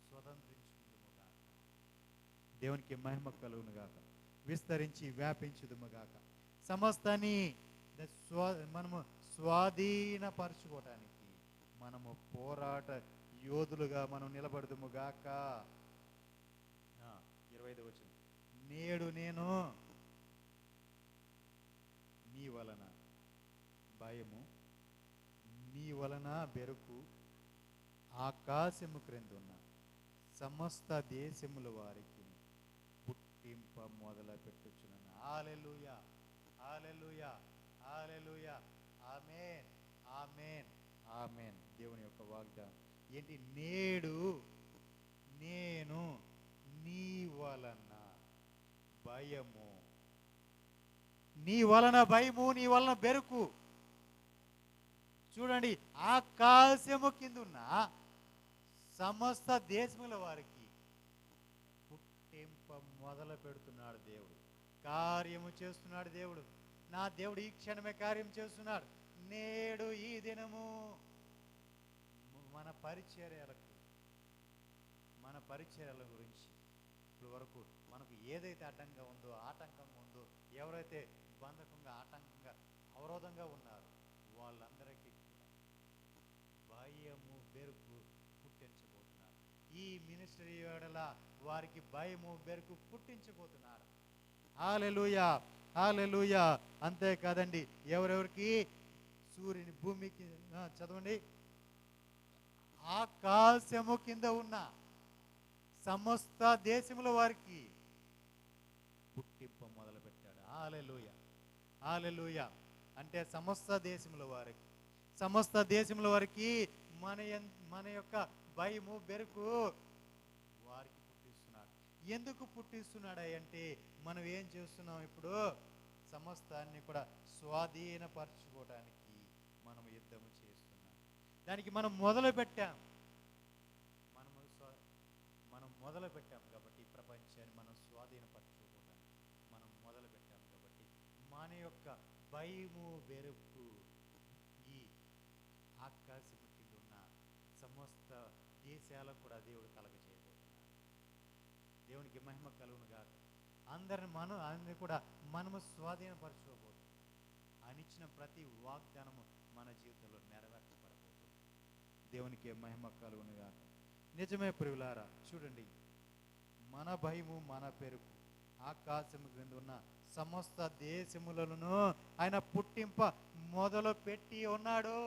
B: స్వతంత్రించుకుందుముగాక. దేవునికి మహిమ కలుగునుగాక. విస్తరించి వ్యాపించుదుముగాక. సమస్తాన్ని మనము స్వాధీనపరచుకోవటానికి మనము పోరాట యోధులుగా మనం నిలబడుదుముగాక. 25వ వచనం, నేడు నేను నీ వలన భయము, నీ వలన బెరుకు ఆకాశము క్రిందున్న సమస్త దేశముల వారికి పుట్టింప మొదలు పెట్టుచున్నాను. హల్లెలూయా, హల్లెలూయా, హల్లెలూయా. ఆమేన్, ఆమేన్, ఆమేన్. దేవుని యొక్క వాగ్దానం ఏంటి? నేడు నేను నీ వలన భయము, నీ వలన భయము, నీ వలన బెరుకు. చూడండి, ఆకాశము కిందున్న సమస్త దేశముల వారికి పుట్టింప మొదలు పెడుతున్నాడు దేవుడు. కార్యము చేస్తున్నాడు దేవుడు. నా దేవుడు ఈ క్షణమే కార్యం చేస్తున్నాడు. నేడు ఈ దినము మన పరిచర్యల గురించి ఇప్పుడు వరకు మనకు ఏదైతే అడ్డంగా ఉందో, ఆటంకంగా ఉందో, ఎవరైతే బంధకంగా, ఆటంకంగా, అవరోధంగా ఉన్నారో వాళ్ళందరికీ భయము, బెరుకు పుట్టించబోతున్నారు. ఈ మినిస్ట్రీ వేళ వారికి భయము, బెరుకు పుట్టించబోతున్నారు. హల్లెలూయా, హల్లెలూయా. అంతేకాదండి, ఎవరెవరికి? సూర్యుని భూమికి, చదవండి, ఆకాశము కింద ఉన్న సమస్త దేశముల వారికి పుట్టింప మొదలు పెట్టాడు. హల్లెలూయా, హల్లెలూయా. అంటే సమస్త దేశముల వారికి, సమస్త దేశముల వారికి మన యొక్క భయము, బెరుకు వారికి పుట్టిస్తున్నాడు. ఎందుకు పుట్టిస్తున్నాడు అంటే మనం ఏం చేస్తున్నాం? ఇప్పుడు సమస్తాన్ని కూడా స్వాధీనపరచుకోవడానికి మనం యుద్ధము చేస్తున్నాం. దానికి మనం మొదలు పెట్టాం. మొదలు పెట్టాం కాబట్టి ప్రపంచాన్ని మనం స్వాధీనపరచుకోవడానికి మనం మొదలు పెట్టాం కాబట్టి మన యొక్క భయము, బెరుకు ఈ ఆకాశము కింద ఉన్న సమస్త దేశాలకు కూడా దేవుడు కలగజేయబోతున్నాడు. దేవునికి మహిమ కలుగును గాక. అందరిని కూడా మనము స్వాధీనపరచుకోబోతున్నాం. ఆయన ఇచ్చిన ప్రతి వాగ్దానము మన జీవితంలో నెరవేర్చబడబోతుంది. దేవునికి మహిమ కలుగును గాక. నిజమే ప్రియులారా, చూడండి, మన భయము మన పెరుగు ఆకాశము క్రింద ఉన్న సమస్త దేశములను ఆయన పుట్టింప మొదలు పెట్టి ఉన్నాడు.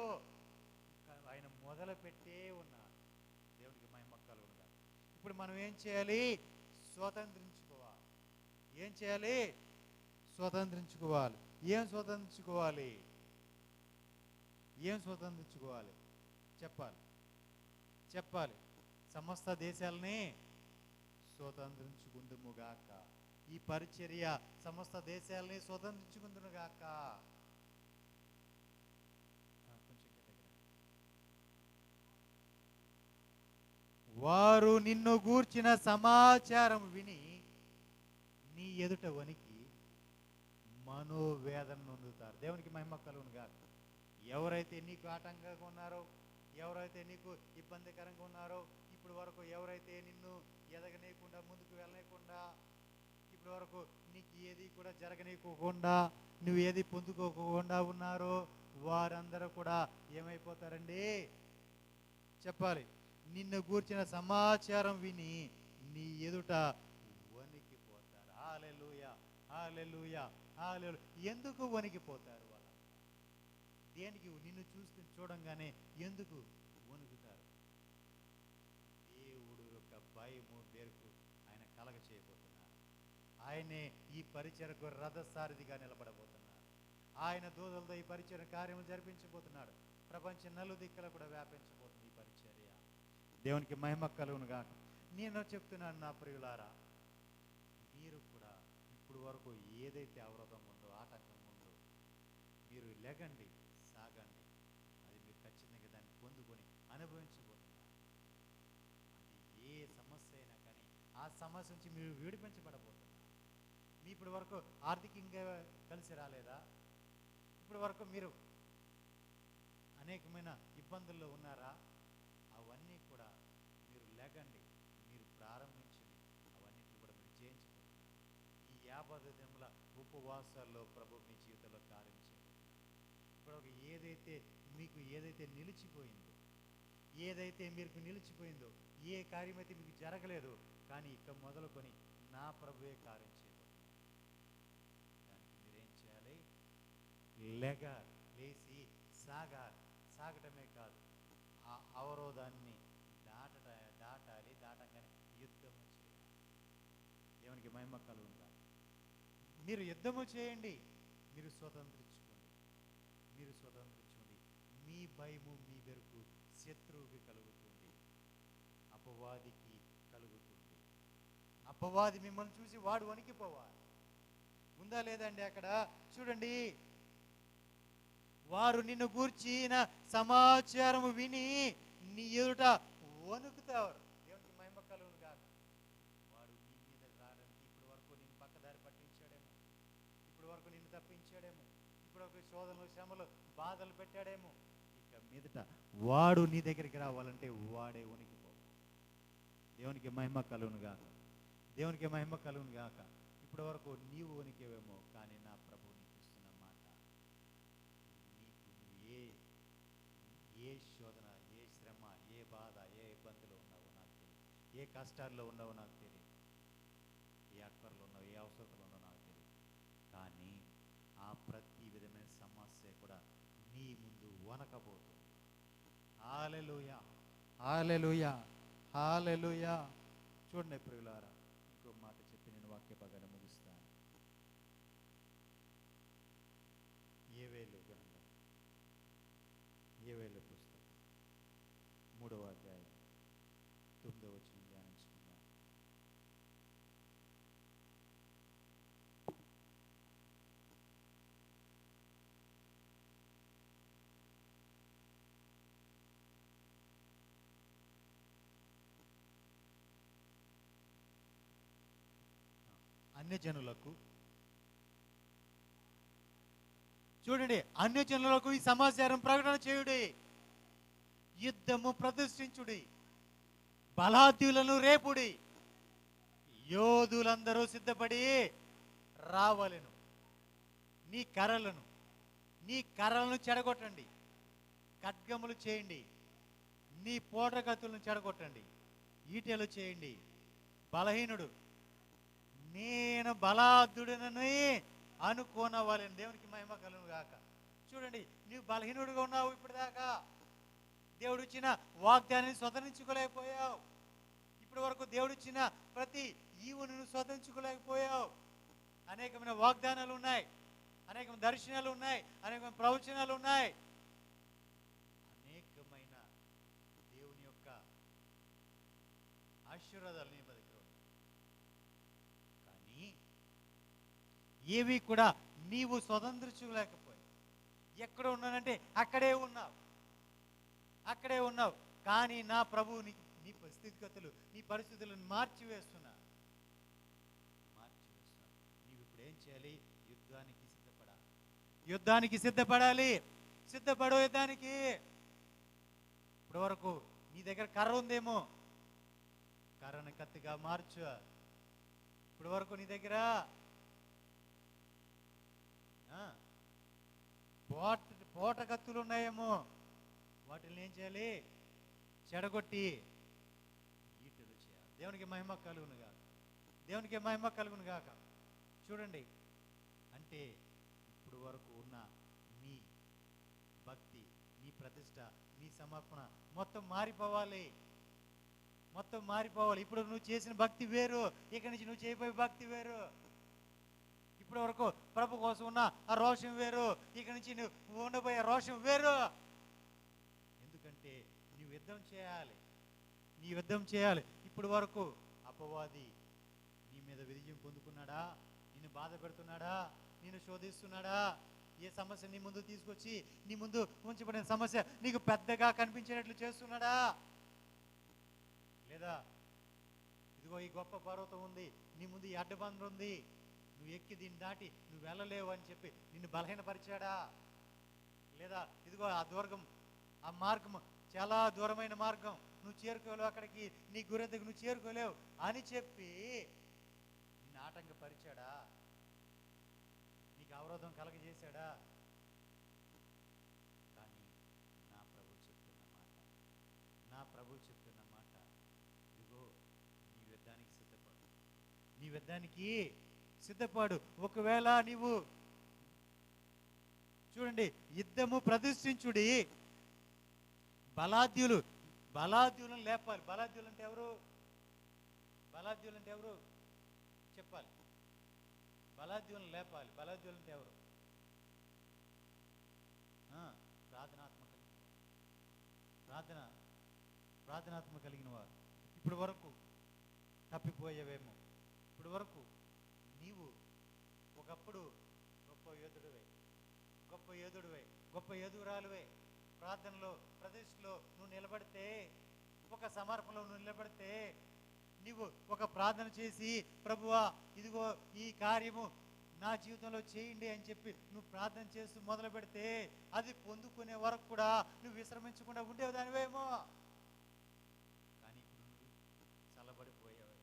B: ఆయన మొదలు పెట్టే ఉన్నాడు. దేవునికి మహిమ కలుగును గాక. ఇప్పుడు మనం ఏం చేయాలి? స్వతంత్రించుకోవాలి. ఏం చేయాలి? స్వతంత్రించుకోవాలి. ఏం స్వతంత్రించుకోవాలి? ఏం స్వతంత్రించుకోవాలి? చెప్పాలి. సమస్త దేశాలని స్వతంత్రించుకుందుముగాక. ఈ పరిచర్య సమస్త దేశాలని స్వతంత్రించుకుందునుగాక. వారు నిన్ను గూర్చిన సమాచారం విని నీ ఎదుట వణికి మనోవేదన నొందుతారు. దేవునికి మహిమ కలుగును గాక. ఎవరైతే నీకు ఆటంకంగా ఉన్నారో, ఎవరైతే నీకు ఇబ్బందికరంగా ఉన్నారో, ఇప్పుడు వరకు ఎవరైతే నిన్ను ఎదగనీయకుండా ముందుకు వెళ్ళనీయకుండా, ఇప్పుడు వరకు నీకు ఏది కూడా జరగనీయకుండా, నువ్వు ఏది పొందుకోకుండా ఉన్నారో, వారందరూ కూడా ఏమైపోతారండి? చెప్పాలి. నిన్ను గూర్చిన సమాచారం విని నీ ఎదుట వణికిపోతారు. హల్లెలూయా, హల్లెలూయా, హల్లెలూయా. ఎందుకు వణికిపోతారు? వాళ్ళు దేనికి? నిన్ను చూడంగానే ఎందుకు వణుకుతారు? దేవుడు యొక్క భయము బెరుకు ఆయన కలగ చేయబోతున్నారు. ఆయనే ఈ పరిచయకు రథసారథిగా నిలబడబోతున్నారు. ఆయన దూతలతో ఈ పరిచయ కార్యము జరిపించబోతున్నాడు. ప్రపంచ నలుదిక్కల కూడా వ్యాపించబోతుంది ఈ పరిచర్య. దేవునికి మహిమ కలుగును గాక. నేను చెప్తున్నాను నా ప్రియులారా, మీరు కూడా ఇప్పుడు వరకు ఏదైతే అవరోధం ఉందో, ఆటంకం ఉందో, మీరు లెగండి, సాగండి. అది మీరు ఖచ్చితంగా దాన్ని పొందుకొని అనుభవించబోతున్నారు. అది ఏ సమస్య అయినా కానీ ఆ సమస్య నుంచి మీరు విడిపించబడబోతున్నారు. మీ ఇప్పుడు వరకు ఆర్థికంగా కలిసి రాలేదా? ఇప్పుడు వరకు మీరు అనేకమైన ఇబ్బందుల్లో ఉన్నారా? అవన్నీ కూడా మీరు లెగండి, మీరు ప్రారంభించండి. అవన్నిటిని కూడా మీరు జయించబోతున్నారు. ఈ 50 దినముల ఉపవాసాల్లో ప్రభు మీ జీవితంలో కార్యం చేయబోతున్నారు. ఇప్పుడు ఏదైతే నిలిచిపోయిందో, ఏదైతే మీకు నిలిచిపోయిందో, ఏ కార్యం అయితే మీకు జరగలేదు, కానీ ఇక మొదలుకొని నా ప్రభువే కార్యం చేయబోతున్నారు. దానికి మీరేం చేయాలి? లేచి సాగటమే కాదు, ఆ అవరోధాన్ని దాటాలి. దాటంగానే యుద్ధము చేయాలి. దేవునికి మహిమ కలుగును గాక. మీరు యుద్ధము చేయండి. మీరు స్వతంత్రించుకోండి. మీ భయము మీ బెరుకు శత్రువుకి కలుగుతుంది, అపవాదికి కలుగుతుంది. అపవాది మిమ్మల్ని చూసి వాడు వణికిపోవాలి. ఉందా లేదండి? అక్కడ చూడండి, వారు నిన్ను గూర్చిన సమాచారము విని నీ ఎదుట వణుకుతారు. దేవునికి మహిమ కలుగును గాక. వాడు నీ మీద రావడానికి ఇప్పుడు వరకు నిన్ను పక్కదారి పట్టించాడేమో, ఇప్పుడు వరకు నిన్ను తప్పించాడేమో, ఇప్పుడు వరకు శోధనలు, శ్రమలు, బాధలు పెట్టాడేమో. ఇక మీదట వాడు నీ దగ్గరికి రావాలంటే వాడే వణికిపోవాలి. దేవునికి మహిమ కలుగును గాక. దేవునికి మహిమ కలుగును గాక. ఇప్పటి వరకు నీవు వణికేవేమో, కానీ నా ప్రభు నీకు ఇస్తున్న మాట, నీకు ఏ శోధన, ఏ శ్రమ, ఏ బాధ, ఏ ఇబ్బందులు ఉన్నావో నాకు తెలియదు, ఏ కష్టాల్లో ఉన్నావో నాకు తెలియదు, ఏ అక్కర్లో ఉన్నావో, ఏ అవసరతలు ఉన్నావో నాకు తెలియదు. కానీ ఆ ప్రతి విధమైన సమస్య కూడా నీ ముందు వణకబోతుంది. హల్లెలూయా, హల్లెలూయా, హల్లెలూయా. చూడండి ప్రియులారా, ఇంకో మాట చెప్పి నేను వాక్య భాగాన్ని ముగిస్తాను. యోవేలు గ్రంథం, యోవేలు పుస్తకం 3వ అధ్యాయం 9వ వచనం ధ్యానించుకుందాం. అన్యజనులకు, చూడండి, అన్యజనులకు ఈ సమాచారం ప్రకటన చేయుడి, యుద్ధము ప్రదర్శించుడి. బలాద్యులను రేపుడి, యోధులందరూ సిద్ధపడి రావలెను. నీ కర్రలను చెడగొట్టండి, ఖడ్గములు చేయండి, నీ పోటకత్తులను చెడగొట్టండి, ఈటెలు చేయండి. బలహీనుడు నేను బలాద్యుడనని అనుకోనవ్వాలని. దేవునికి మహిమ కలుగును గాక. చూడండి, నీవు బలహీనుడిగా ఉన్నావు. ఇప్పటిదాకా దేవుడు ఇచ్చిన వాగ్దానాన్ని స్వతంత్రించుకోలేకపోయావు. ఇప్పటి వరకు దేవుడు ఇచ్చిన ప్రతి ఈవును స్వతంత్రించుకోలేకపోయావు. అనేకమైన వాగ్దానాలు ఉన్నాయి, అనేకమైన దర్శనాలు ఉన్నాయి, అనేకమైన ప్రవచనాలు ఉన్నాయి, అనేకమైన దేవుని యొక్క ఆశీర్వాదాలు నీ దగ్గర ఉన్నాయి. కానీ ఏవి కూడా నీవు స్వతంత్రించుకోలేకపోయావు. ఎక్కడ ఉన్నానంటే అక్కడే ఉన్నావు. కానీ నా ప్రభువు నీ స్థితిగతులు, నీ పరిస్థితులను మార్చివేస్తున్నా. నీవు ఇప్పుడు ఏం చేయాలి? యుద్ధానికి సిద్ధపడాలి. సిద్ధపడు యుద్ధానికి. ఇప్పటి వరకు నీ దగ్గర కర్ర ఉందేమో, కర్రను కత్తిగా మార్చు. ఇప్పటి వరకు నీ దగ్గర పోట కత్తులు ఉన్నాయేమో, వాటిని ఏం చేయాలి? చెడగొట్టి ఈటెలు చేయాలి. దేవునికి మహిమ కలుగును గాక. చూడండి, అంటే ఇప్పుడు వరకు ఉన్న నీ భక్తి, నీ ప్రతిష్ట, నీ సమర్పణ మొత్తం మారిపోవాలి. ఇప్పుడు నువ్వు చేసిన భక్తి వేరు, ఇక్కడి నుంచి నువ్వు చేయబోయే భక్తి వేరు. ఇప్పటి వరకు ప్రభు కోసం ఉన్న ఆ రోషం వేరు, ఇక్కడి నుంచి నువ్వు ఉండబోయే రోషం వేరు. ఎందుకంటే నువ్వు యుద్ధం చేయాలి. ఇప్పటి వరకు అపవాది నీ మీద విజయం పొందుకున్నాడా? నిన్ను బాధ పెడుతున్నాడా? నిన్ను శోధిస్తున్నాడా? ఏ సమస్య నీ ముందు తీసుకొచ్చి, నీ ముందు ఉంచబడిన సమస్య నీకు పెద్దగా కనిపించేటట్లు చేస్తున్నాడా? లేదా ఇదిగో ఈ గొప్ప పర్వతం ఉంది, నీ ముందు ఈ అడ్డబంధం ఉంది, నువ్వు ఎక్కి దీన్ని దాటి నువ్వు వెళ్ళలేవు అని చెప్పి నిన్ను బలహీనపరిచాడా? లేదా ఇదిగో ఆ మార్గం చాలా దూరమైన మార్గం, నువ్వు చేరుకోలేవు, అక్కడికి నీ గురి దగ్గర నువ్వు చేరుకోలేవు అని చెప్పి నిన్ను ఆటంకపరిచాడా? నీకు అవరోధం కలగజేశాడా? కానీ నా ప్రభు చెప్తున్న మాట ఇదిగో నీ యుద్ధానికి సిద్ధపడు. ఒకవేళ నీవు చూడండి, యుద్ధము ప్రదర్శించుడి, బలాద్యులను లేపాలి. బలాద్యులు అంటే ఎవరు చెప్పాలి? బలాద్యులను లేపాలి. బలాద్యులు అంటే ఎవరు? ప్రార్థనాత్మ కలిగిన వారు. ఇప్పుడు వరకు తప్పిపోయేవేమో. ఇప్పుడు వరకు నీవు ఒకప్పుడు గొప్ప యోధురాలువే. ప్రార్థనలో, ప్రదేశంలో నువ్వు నిలబడితే, ఒక సమర్పణలో నువ్వు నిలబడితే, నీవు ఒక ప్రార్థన చేసి ప్రభువా ఇదిగో ఈ కార్యము నా జీవితంలో చేయండి అని చెప్పి నువ్వు ప్రార్థన చేస్తూ మొదలు పెడితే, అది పొందుకునే వరకు కూడా నువ్వు విశ్రమించకుండా ఉండేదానివేమో. కానీ ఇప్పుడు నువ్వు చల్లబడిపోయావు,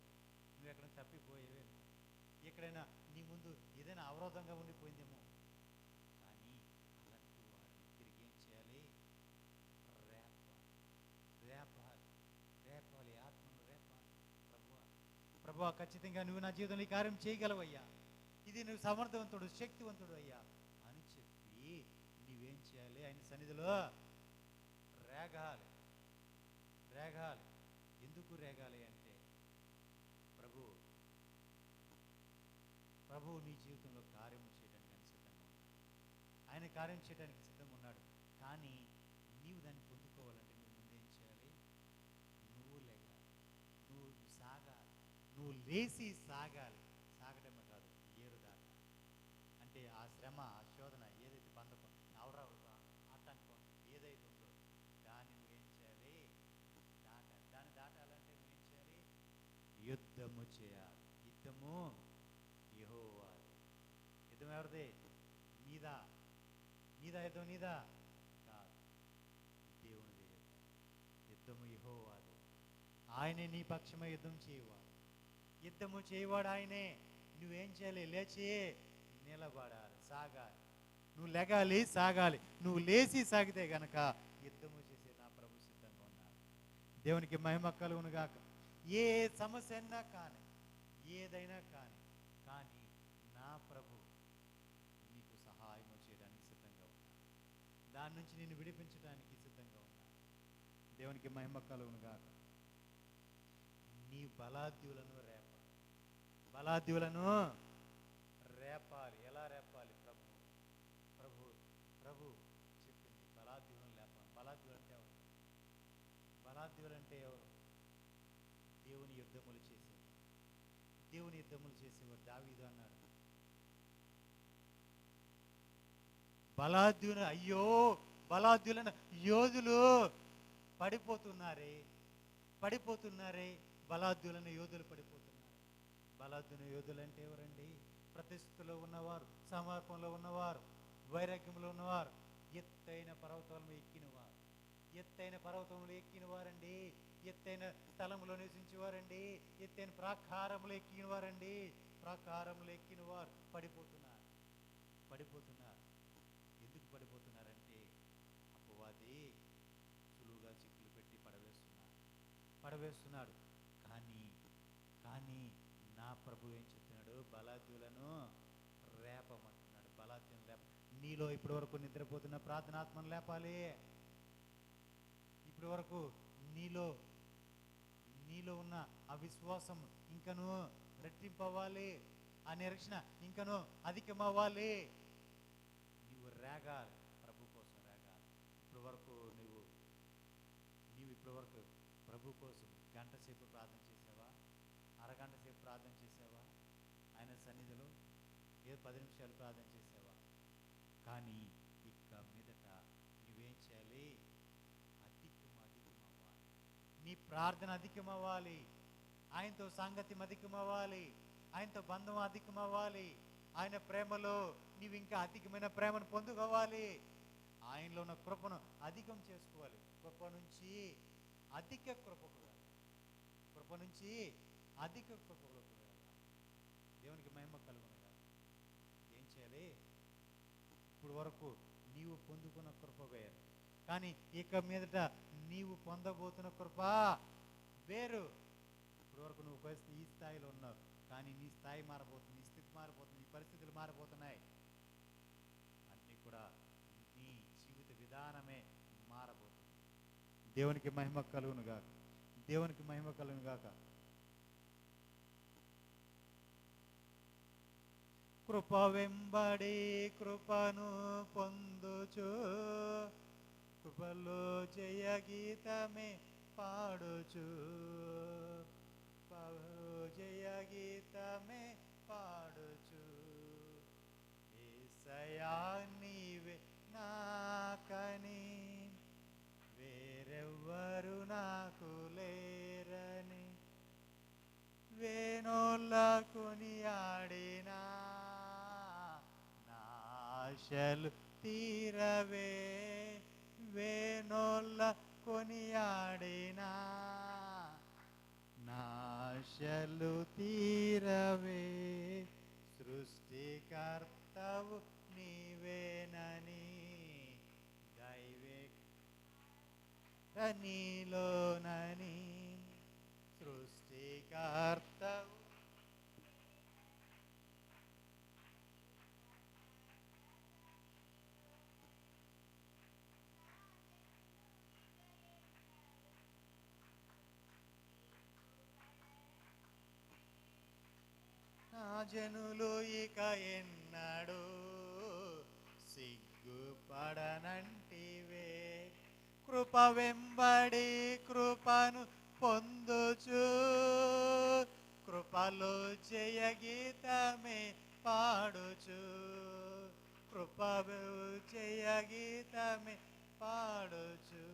B: నువ్వు ఎక్కడ తప్పిపోయేవేమో, ఎక్కడైనా నీ ముందు ఏదైనా అవరోధంగా ఉండిపోయిందేమో. కానీ అలాంటి వారిని తిరిగి ఏం చేయాలి? రేపాలి, ఆత్మను రేపాలి. ప్రభువా ఖచ్చితంగా నువ్వు నా జీవితంలో ఈ కార్యం చేయగలవయ్యా, ఇది నువ్వు సమర్థవంతుడు, శక్తివంతుడు అయ్యా అని చెప్పి నీవేం చేయాలి? ఆయన సన్నిధిలో రేగాలి. ఎందుకు రేగాలి అంటే, ప్రభు నీ జీవితంలో కార్యం చేయడానికి సిద్ధంగా ఉన్నాడు. ఆయన కార్యం చేయడానికి సిద్ధంగా ఉన్నాడు. కానీ నీవు దాన్ని పొందుకోవాలంటే నువ్వు ముందేం చేయాలి? నువ్వు లేగాలి, నువ్వు సాగాలి, నువ్వు లేచి సాగాలి. సాగడమే కాదు, ఏరుదాకా. అంటే ఆ శ్రమ, ఆ శోధన, ఏదైతే బంధకం, ఆటంకం ఏదైతే ఉందో దాన్ని నువ్వేం చేయాలి? దాన్ని దాటాలంటే నువ్వేం చేయాలి? యుద్ధము చేయాలి. యుద్ధము యెహోవాది. యుద్ధం ఎవరిది? నీదా? యుద్ధం నీదా కాదు, దేవునిది. యుద్ధము యెహోవాది. ఆయనే నీ పక్షమై యుద్ధం చేయవాడు. యుద్ధము చేయవాడు ఆయనే. నువ్వేం చేయాలి? లేచి నిలబడాలి, సాగాలి. నువ్వు లెగాలి, సాగాలి. నువ్వు లేచి సాగితే గనక యుద్ధము చేసే నా ప్రభు సిద్ధంగా ఉన్నాడు. దేవునికి మహిమ కలుగును గాక. ఏ సమస్య అయినా కానీ, ఏదైనా కానీ నా ప్రభు నీకు సహాయం చేయడానికి సిద్ధంగా ఉన్నాడు. దాని నుంచి నిన్ను విడిపించడానికి సిద్ధంగా ఉన్నాడు. దేవునికి మహిమ కలుగును గాక. నీ బలాద్యులను రేపాలి. బలాద్యులను రేపాలి. ఎలా రేపాలి? ప్రభు ప్రభు ప్రభు చెప్పింది బలాద్యులను లేపాలి. బలాద్యులు అంటే ఎవరు? బలాద్యులు అంటే ఎవరు? దేవుని యుద్ధములు చేసేవారు. దేవుని యుద్ధములు చేసేవారు. దావీదు అన్నాడు, బలాద్యులు, అయ్యో బలాద్యులను యోధులు పడిపోతున్నారే, బలాద్యులను యోధులు పడిపోతున్నారు. బలాద్యుల యోధులు అంటే ఎవరండి? ప్రతిష్ఠలో ఉన్నవారు, సమర్పణలో ఉన్నవారు, వైరాగ్యంలో ఉన్నవారు, ఎత్తైన పర్వతాలను ఎక్కినవారు, ఎత్తైన పర్వతంలో ఎక్కినవారండి, ఎత్తైన స్థలంలో నివసించేవారండి, ఎత్తైన ప్రాకారములు ఎక్కినవారండి. ప్రాకారములు ఎక్కినవారు పడిపోతున్నారు. ఎందుకు పడిపోతున్నారంటే అపవాది సులువుగా చిక్కులు పెట్టి పడవేస్తున్నాడు. కానీ నా ప్రభు ఏం చెప్తున్నాడు? బలాద్యులను రేపమంటున్నాడు. బలాద్యులను రేప. నీలో ఇప్పటి వరకు నిద్రపోతున్న ప్రార్థనాత్మను లేపాలి. ఇప్పటి వరకు నీలో ఉన్న అవిశ్వాసం ఇంకను రెట్టింపవ్వాలి. ఆ నిరీక్షణ ఇంకను అధికమవ్వాలి. నీవు రేగాలి, ప్రభు కోసం రేగాలి. ఇప్పటి వరకు నీవు ఇప్పటి వరకు ప్రభు కోసం గంట సేపు ప్రార్థన చేసావా? అరగంట సేపు ప్రార్థన చేసావా? ఆయన సన్నిధిలో 10 నిమిషాలు ప్రార్థన చేసావా? కానీ ఇక మీదట నువ్వేం చేయాలి? అధికమవ్వాలి. నీ ప్రార్థన అధికమవ్వాలి. ఆయనతో సాంగత్యం అధికమవ్వాలి. ఆయనతో బంధం అధికమవ్వాలి. ఆయన ప్రేమలో నీవు ఇంకా అధికమైన ప్రేమను పొందుకోవాలి. ఆయనలో ఉన్న కృపను అధికం చేసుకోవాలి. కృప నుంచి అధిక కృపకు దేవునికి మహిమ కలుగును గాక. ఏం చేయాలి? ఇప్పుడు వరకు నీవు పొందుకున్న కృప వేరు, కానీ ఇక మీదట నీవు పొందబోతున్న కృప వేరు. ఇప్పుడు వరకు నువ్వు పరిస్థితి ఈ స్థాయిలో ఉన్నావు, కానీ నీ స్థాయి మారబోతుంది, నీ స్థితి మారిపోతుంది, నీ పరిస్థితులు మారిపోతున్నాయి. అన్నీ కూడా నీ జీవిత విధానమే మారబోతుంది. దేవునికి మహిమ కలుగును గాక. దేవునికి మహిమ కలుగును గాక. కృప వెంబడి కృపను పొందుచు, కృపలో జయ గీతమే పాడుచు, జయ గీతమే పాడుచు. యేసయ్యా నీవే నాకని, వేరెవ్వరు నాకు లేరని, వేణోళ్ళ కొనియాడినా నా ఆశలు తీరవే, వేణోళ్ళ కొనియాడినా నా ఆశలు తీరవే. సృష్టికర్తవు నీవేనని, నీలోనని, సృష్టికర్తవు నా జనులు ఇక ఎన్నడూ సిగ్గుపడనంటివే, కృప వెంబడి కృపను పొందుచు, కృపలో జయ గీతమే పాడుచు, కృపలో జయ గీతమే పాడుచు.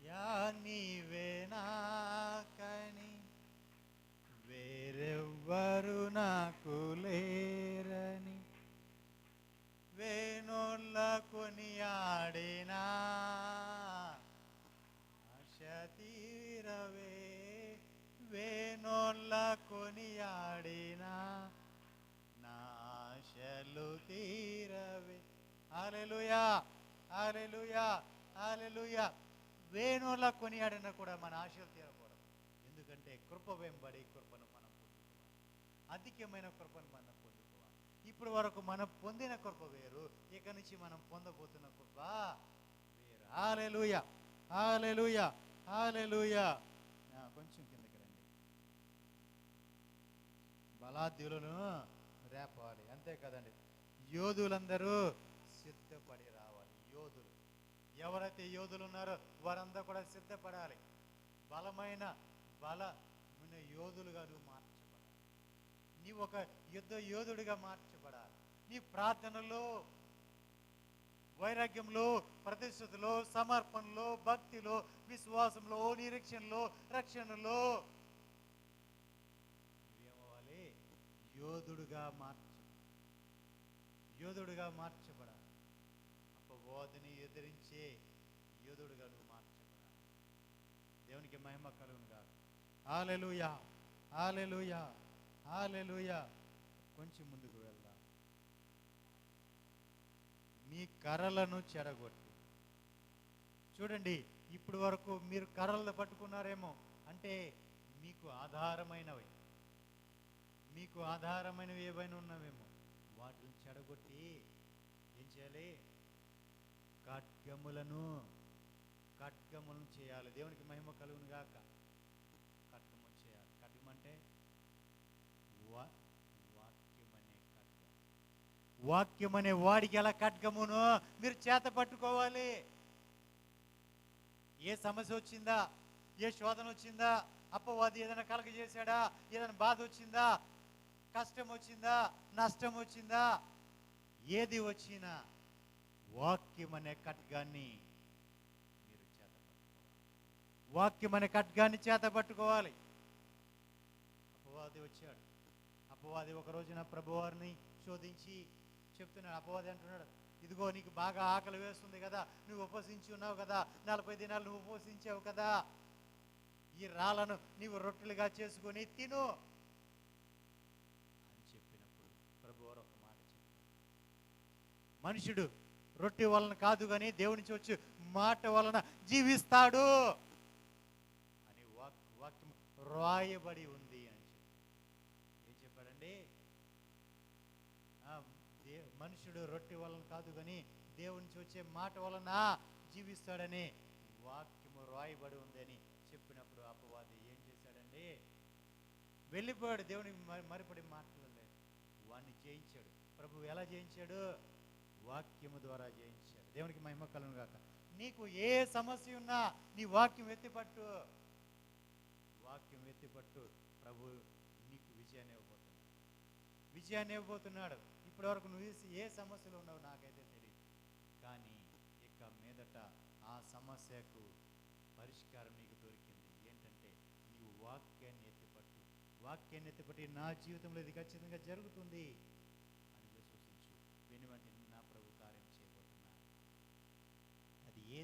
B: యా నీవే నాకని, వేరెవ్వరు నాకు లేరని, వేణోళ్ళ కొనియాడినా ఆశ తీరవే. హల్లెలూయా, హల్లెలూయా, హల్లెలూయా. వేణువులా కొనియాడినా కూడా మన ఆశలు తీరకూడదు. ఎందుకంటే కృప వెంబడి కృపను మనం పొందుకోవాలి. అధికమైన కృపను మనం పొందుకోవాలి. ఇప్పుడు వరకు మనం పొందిన కృప వేరు, ఇక నుంచి మనం పొందబోతున్న కృప వేరు. హల్లెలూయా, హల్లెలూయా, హల్లెలూయా. కొంచెం కిందకి రండి. బలాద్యులను రేపాలి, అంతే కదండి. యోధులందరూ సిద్ధపడి రావాలి. యోధులు ఎవరైతే యోధులు ఉన్నారో వారందరూ కూడా సిద్ధపడాలి. బలమైన యోధులుగా నువ్వు మార్చబడాలి. నీవు ఒక యుద్ధ యోధుడిగా మార్చబడాలి. నీ ప్రార్థనలో, వైరాగ్యంలో, ప్రతిష్టతలో, సమర్పణలో, భక్తిలో, విశ్వాసంలో, నిరీక్షణలో, రక్షణలో నువ్వేమవ్వాలి? యోధుడుగా మార్చబడాలి. అపవాదిని ఎదిరించే యోధుడుగా నువ్వు మార్చబడాలి. దేవునికి మహిమ కలుగును గాక. హల్లెలూయా, హల్లెలూయా, హల్లెలూయా. కొంచెం ముందుకు వెళ్దాం. మీ కర్రలను చెడగొట్టి. చూడండి, ఇప్పుడు వరకు మీరు కర్రలు పట్టుకున్నారేమో, అంటే మీకు ఆధారమైనవి ఏవైనా ఉన్నవేమో, వాటిని చెడగొట్టి ఏం చేయాలి? ఖడ్గములను చేయాలి. దేవునికి మహిమ కలుగును గాక. ఖడ్గము చేయాలి. ఖడ్గం అంటే వాక్యం అనే వాడికి ఎలా ఖడ్గమును మీరు చేత పట్టుకోవాలి. ఏ సమస్య వచ్చిందా, ఏ శోధన వచ్చిందా, అపవాది ఏదైనా కలగజేశాడా, ఏదైనా బాధ వచ్చిందా, కష్టం వచ్చిందా, నష్టం వచ్చిందా, ఏది వచ్చినా వాక్యం అనే ఖడ్గాన్ని మీరు చేత పట్టుకోవాలి. అపవాది వచ్చాడు. అపవాది ఒక రోజున ప్రభువారిని శోధించి చెప్తున్నాడు. అపవాది అంటున్నాడు, ఇదిగో నీకు బాగా ఆకలి వేస్తుంది కదా, నువ్వు ఉపవసించి ఉన్నావు కదా, 40 దినాలు నువ్వు ఉపవసించావు కదా, ఈ రాళ్ళను నీవు రొట్టెలుగా చేసుకొని తిను అని చెప్పినప్పుడు ప్రభువారు ఒక మాట చెప్పారు. మనుషుడు రొట్టె వలన కాదు కానీ దేవుని నుంచి వచ్చి మాట వలన జీవిస్తాడు అని వాక్యం రాయబడి ఉంది అని చెప్పి ఏం చెప్పాడండి? మనుషుడు రొట్టె వలన కాదు కానీ దేవుని నుంచి వచ్చే మాట వలన జీవిస్తాడని వాక్యము రాయబడి ఉంది అని చెప్పినప్పుడు అపవాది ఏం చేశాడండి? వెళ్ళిపోయాడు. దేవునికి మరిపడి మాట్లాడలేదు. వాడిని జయించాడు. ప్రభు ఎలా జయించాడు? వాక్యము ద్వారా జయించాడు. దేవునికి మహిమ కలుగును గాక. నీకు ఏ సమస్య ఉన్నా నీ వాక్యం ఎత్తిపట్టు. ప్రభు నీకు విజయాన్ని ఇవ్వబోతున్నాడు. ఇప్పటి వరకు నువ్వు ఏ సమస్యలో ఉన్నావు నాకైతే తెలియదు, కానీ ఇక మీదట ఆ సమస్యకు పరిష్కారం నీకు దొరికింది. ఏంటంటే నీవు వాక్యాన్ని ఎత్తిపట్టి నా జీవితంలో ఇది ఖచ్చితంగా జరుగుతుంది అని విశ్వసించు. వెనువంటి నా ప్రభు కార్యం చేయబోతున్నాడు. అది ఏ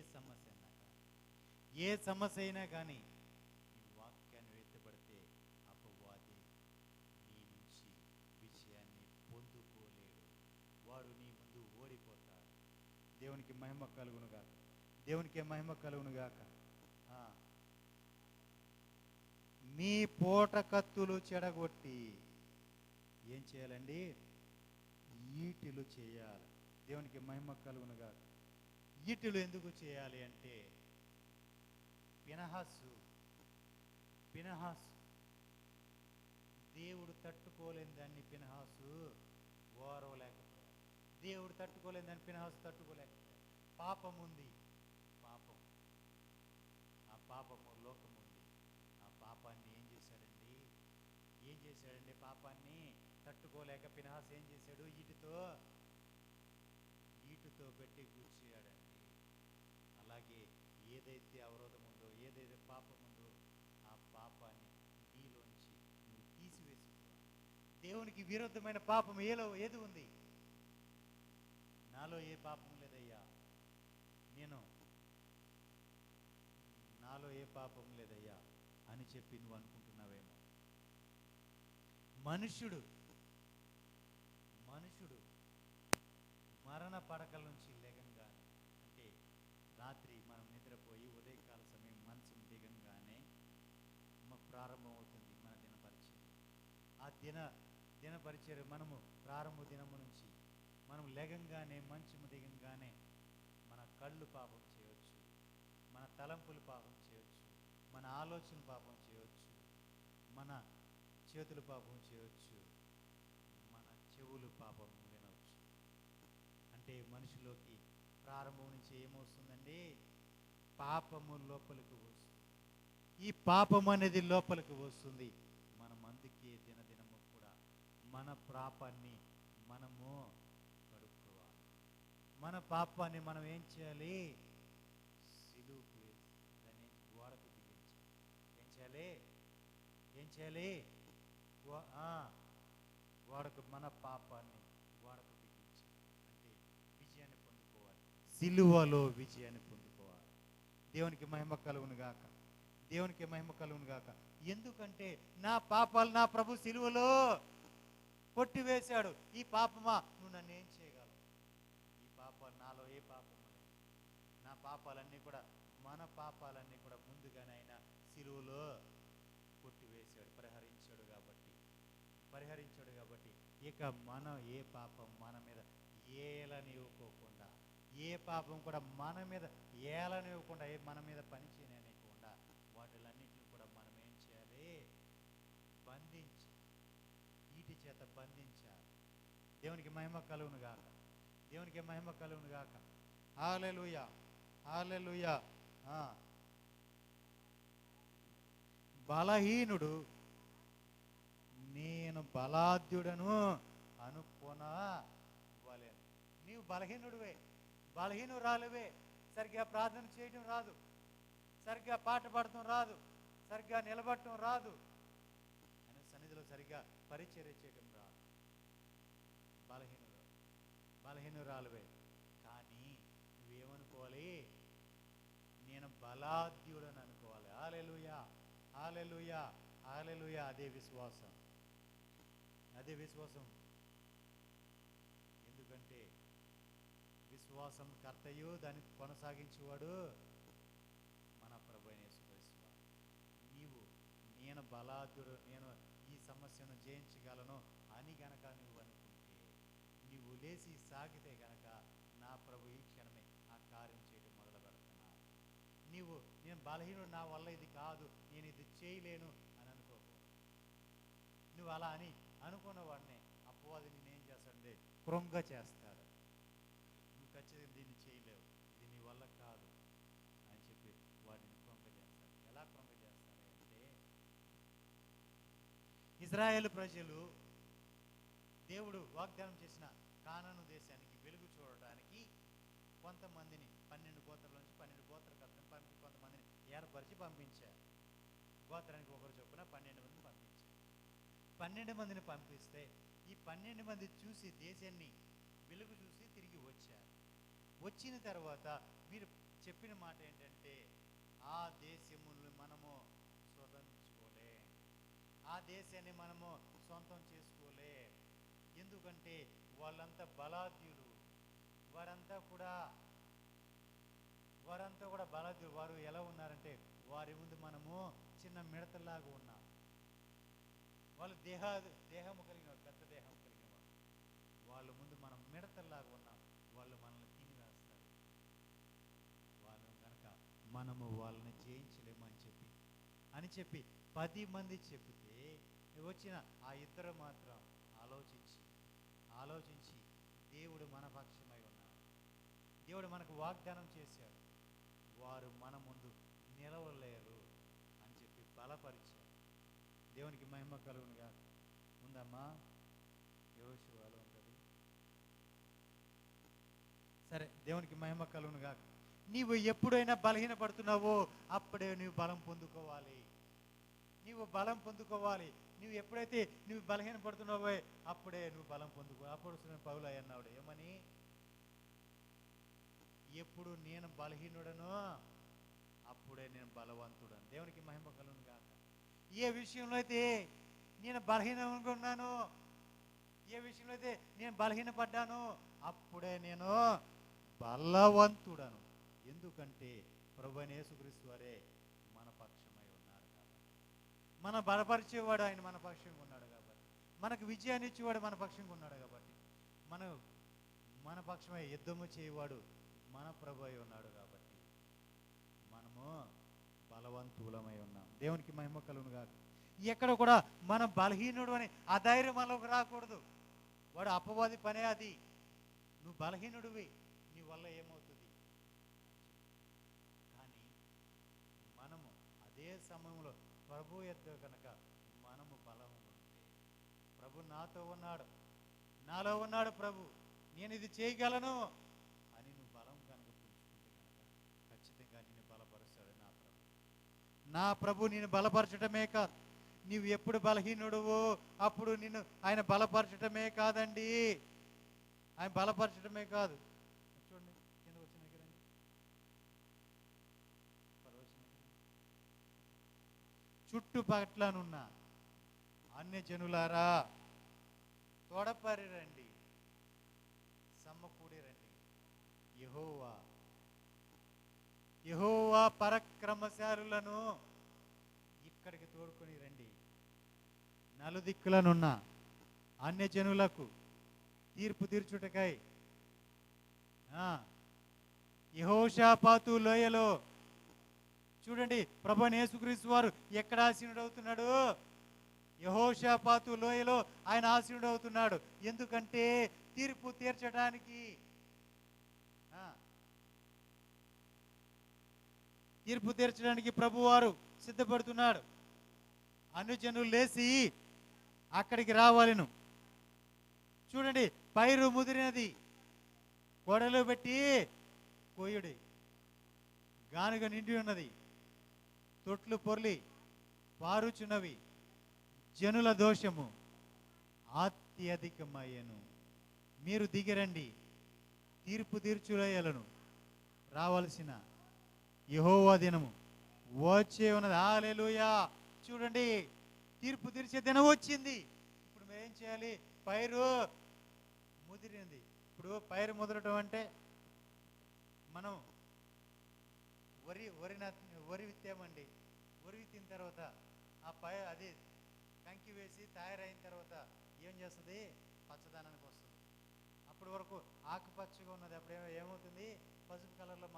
B: సమస్య అయినా కానీ నీ వాక్యాన్ని ఎత్తిపడితే అపవాది నీ నుంచి విజయాన్ని పొందుకోలేడు. వాడు నీ ముందు ఓడిపోతాడు. దేవునికి మహిమ కలుగును గాక. మీ పోట కత్తులు చెడగొట్టి ఏం చేయాలండి? ఈటెలు చేయాలి. దేవునికి మహిమ కలుగును గాక. ఈటెలు ఎందుకు చేయాలి అంటే, ఫినెహాసు దేవుడు తట్టుకోలేని దాన్ని ఫినెహాసు ఓర్వలేకపోయాడు. దేవుడు తట్టుకోలేని దాన్ని ఫినెహాసు తట్టుకోలేకపోయాడు. పాపం ఉంది, ఆ పాపము లోకం ఉంది. ఆ పాపాన్ని ఏం చేశాడండి? పాపాన్ని తట్టుకోలేక ఫినెహాసు ఏం చేశాడు? ఈటుతో పెట్టి కూర్చేయాడండి. అలాగే ఏదైతే అవరోధం ఉందో, ఏదైతే పాపం ఉందో, ఆ పాపాన్ని నీలోంచి నువ్వు తీసివేసుకోవాలి. దేవునికి విరుద్ధమైన పాపం ఏది ఉంది? నాలో ఏ పాపం లేదయ్యా, నాలో ఏ పాపం లేదయ్యా అని చెప్పి నువ్వు అనుకుంటున్నావేమో. మరణ పడకల నుంచి లేగంగానే, అంటే రాత్రి మనం నిద్రపోయి ఉదయకాల సమయం మంచం దిగంగానే ప్రారంభమవుతుంది మన దినపరిచర్య. ఆ దినపరిచర్య మనము ప్రారంభ దినము నుంచి మనం లేగంగానే, మంచము దిగంగానే మన కళ్ళు పాపం చేయవచ్చు, మన తలంపులు పాపం చేయవచ్చు, మన ఆలోచన పాపం చేయవచ్చు, మన చేతులు పాపం చేయవచ్చు, మన చెవులు పాపం వినవచ్చు. అంటే మనిషిలోకి ప్రారంభం నుంచి ఏమొస్తుందండి? పాపము లోపలికి వస్తుంది. ఈ పాపం అనేది లోపలికి వస్తుంది. మనం అందుకే దినదినము కూడా మన పాపాన్ని మనము కడుక్కోవాలి. మన పాపాన్ని మనం ఏం చేయాలి? సిలువుకు వేసి దాన్ని గోడకు బిగించాలి. ఏం చేయాలి? గోడకు, మన పాపాన్ని గోడకు బిగించాలి. అంటే విజయాన్ని పొందుకోవాలి, సిలువలో విజయాన్ని పొందుకోవాలి. దేవునికి మహిమ కలుగును గాక. దేవునికి మహిమ కలుగును గాక. ఎందుకంటే నా పాపాలు నా ప్రభు సిలువలో కొట్టివేశాడు. ఈ పాపమా, నువ్వు నన్ను ఏం చేయగలవు? ఈ పాపాలు నాలో ఏ పాపము లేదు. నా పాపాలన్నీ కూడా, మన పాపాలన్నీ కూడా ముందుగానే ఆయన సిలువలో కొట్టివేశాడు, పరిహరించాడు కాబట్టి ఇక మనం ఏ పాపం మన మీద ఏలనివ్వకోకుండా, ఏ పాపం కూడా మన మీద ఏలనివ్వకుండా, మన మీద పని చేయనివ్వకుండా వాటిలన్నింటినీ కూడా మనం ఏం చేయాలి? బంధించి, వీటి చేత బంధించాలి. దేవునికి మహిమ కలుగును గాక. దేవునికి మహిమ కలుగును గాక. హల్లెలూయా, హల్లెలూయా. బలహీనుడు నేను బలాఢ్యుడను అనుకొనవలెను. నీవు బలహీనుడివే, బలహీనురాలువే. సరిగ్గా ప్రార్థన చేయడం రాదు, సరిగ్గా పాట పాడటం రాదు, సరిగ్గా నిలబడటం రాదు, ఆయన సన్నిధిలో సరిగ్గా పరిచర్య చేయడం రాదు. బలహీనురాలువే. కానీ నువ్వేమనుకోవాలి? నేను బలాఢ్యుడని అనుకోవాలి. హల్లెలూయా, హల్లెలూయా, హల్లెలూయా. అదే విశ్వాసం. ఎందుకంటే విశ్వాసం కర్తయు దాన్ని కొనసాగించేవాడు మన ప్రభువైన యేసుక్రీస్తు. నేను బలాఢ్యుడు, నేను ఈ సమస్యను జయించగలను అని గనక నువ్వు అనుకుంటే, నువ్వు లేచి సాగితే గనక నా ప్రభు ఈ క్షణమే ఆ కార్యం చేయడం మొదలు పెడుతున్నా. నేను బలహీనుడు, నా వల్ల ఇది కాదు, నేను ఇది చేయలేను అని అనుకోకూడదు. నువ్వు అలా అని అనుకున్న వాడిని అపవాది నేనేం చేస్తాడంటే కృంగ చేస్తాడు. నువ్వు ఖచ్చితంగా దీన్ని చేయలేవు, ఇది నీ వల్ల కాదు అని చెప్పి వాడిని కృంగ చేస్తాడు. ఎలా కృంగ చేస్తాడు అంటే, ఇజ్రాయేలు ప్రజలు దేవుడు వాగ్దానం చేసిన కానాను దేశానికి వెలుగు చూడడానికి కొంతమందిని 12 గోత్రాల నుంచి 12 గోత్రకర్తలను కొంతమందిని ఏర్పరిచి పంపించారు. గోత్రానికి ఒకరు చొప్పున 12 మందిని పంపించారు. 12 మందిని పంపిస్తే ఈ 12 మంది చూసి దేశాన్ని వెలుగు చూసి తిరిగి వచ్చారు. వచ్చిన తర్వాత మీరు చెప్పిన మాట ఏంటంటే, ఆ దేశమును మనము స్వతంత్రించుకోలే, ఆ దేశాన్ని మనము సొంతం చేసుకోలే. ఎందుకంటే వాళ్ళంతా బలాఢ్యులు, వారంతా కూడా బలాఢ్యులు. వారు ఎలా ఉన్నారంటే, వారి ముందు మనము చిన్న మిడతలాగా ఉన్నాం. వాళ్ళు దేహము కలిగిన వారు, పెద్ద దేహం కలిగిన వారు. వాళ్ళ ముందు మనం మిడతల్లాగా ఉన్నాం. వాళ్ళు మనల్ని తినివేస్తారు. వాళ్ళని కనుక మనము వాళ్ళని జయించలేము అని చెప్పి 10 మంది చెబితే వచ్చిన ఆ ఇద్దరు మాత్రం ఆలోచించి దేవుడు మన పక్షమై ఉన్నాడు, దేవుడు మనకు వాగ్దానం చేశాడు, వారు మన ముందు నిలవలేరు అని చెప్పి బలపరిచారు. దేవునికి మహిమ కలుగునుగా. ఉందమ్మా, యెహోషువలో ఉంటుంది. సరే, దేవునికి మహిమ కలుగునుగా. నీవు ఎప్పుడైనా బలహీన పడుతున్నావో అప్పుడే నువ్వు బలం పొందుకోవాలి. నువ్వు ఎప్పుడైతే నువ్వు బలహీన పడుతున్నావో అప్పుడే నువ్వు బలం పొందుకో. అప్పుడు పౌలు అన్నాడు ఏమని, ఎప్పుడు నేను బలహీనుడనో అప్పుడే నేను బలవంతుడను. దేవునికి మహిమ కలుగును గాక. ఏ విషయంలో అయితే నేను బలహీనంగా ఉన్నానో, ఏ విషయంలో అయితే నేను బలహీనపడ్డానో అప్పుడే నేను బలవంతుడను. ఎందుకంటే ప్రభువైన యేసుక్రీస్తు వారే మన పక్షమై ఉన్నారు కాబట్టి, మన బలపరిచేవాడు ఆయన మన పక్షంగా ఉన్నాడు కాబట్టి, మనకు విజయాన్ని ఇచ్చేవాడు మన పక్షంగా ఉన్నాడు కాబట్టి, మన పక్షమై యుద్ధము చేయవాడు మన ప్రభు అయి ఉన్నాడు కాబట్టి మనము బలవంతులమై ఉన్నాం. దేవునికి మహిమ కలుగును గాక. ఎక్కడ కూడా మన బలహీనుడు అని అధైర్యం మనలోకి రాకూడదు. వాడు అపవాది పనే అది. నువ్వు బలహీనుడివి, నీ వల్ల ఏమవుతుంది. కానీ మనము అదే సమయంలో ప్రభు యొద్ద కనుక మనము బలం ఉంటే, ప్రభు నాతో ఉన్నాడు, నాలో ఉన్నాడు ప్రభు, నేను ఇది చేయగలను అని నువ్వు బలం కనుక పుంజుకుంటే కనుక ఖచ్చితంగా నిన్ను బలపరుస్తాడు నా ప్రభు. నేను బలపరచడమే కాదు, నీవు ఎప్పుడు బలహీనుడువో అప్పుడు నిన్ను ఆయన బలపరచడమే కాదండి, ఆయన బలపరచడమే కాదు. చూడండి కింద వచ్చిన దగ్గరండి, చుట్టుపక్కలనున్న అన్య జనులారా తోడపరి రండి, సమ్మకూడి రండి, యెహోవా పరాక్రమశాలులను ఇక్కడికి తోడుకొని రండి. నలుదిక్కులనున్న అన్య జనులకు తీర్పు తీర్చుటకై యెహోషాపాతు లోయలో చూడండి, ప్రభువైన యేసుక్రీస్తు వారు ఎక్కడ ఆసీనుడవుతున్నాడు? యెహోషాపాతు లోయలో ఆయన ఆసీనుడవుతున్నాడు. ఎందుకంటే తీర్పు తీర్చడానికి, తీర్పు తీర్చడానికి ప్రభువారు సిద్ధపడుతున్నాడు. అనుజనులు లేచి అక్కడికి రావాలను. చూడండి, పైరు ముదిరినది, గోడలు పెట్టి కోయుడి, గానుగ నిండి ఉన్నది, తొట్లు పొర్లి పారుచున్నవి, జనుల దోషము అత్యధికమయ్యను. మీరు దిగిరండి, తీర్పు తీర్చులయ్యలను, రావాల్సిన యెహోవా దినము వచ్చే ఉన్నది. హల్లెలూయా. చూడండి, తీర్పు తీర్చే దినం వచ్చింది. ఇప్పుడు మేమేం చేయాలి? పైరు ముదిరింది. ఇప్పుడు పైరు ముదరటం అంటే మనం వరి విత్తామండి. వరి విత్తిన తర్వాత ఆ అది కంకి వేసి తయారైన తర్వాత ఏం చేస్తుంది? పచ్చదనానికి వస్తుంది. అప్పటి వరకు ఆకుపచ్చగా ఉన్నది, అప్పుడు ఏమవుతుంది? పసుపు కలర్లో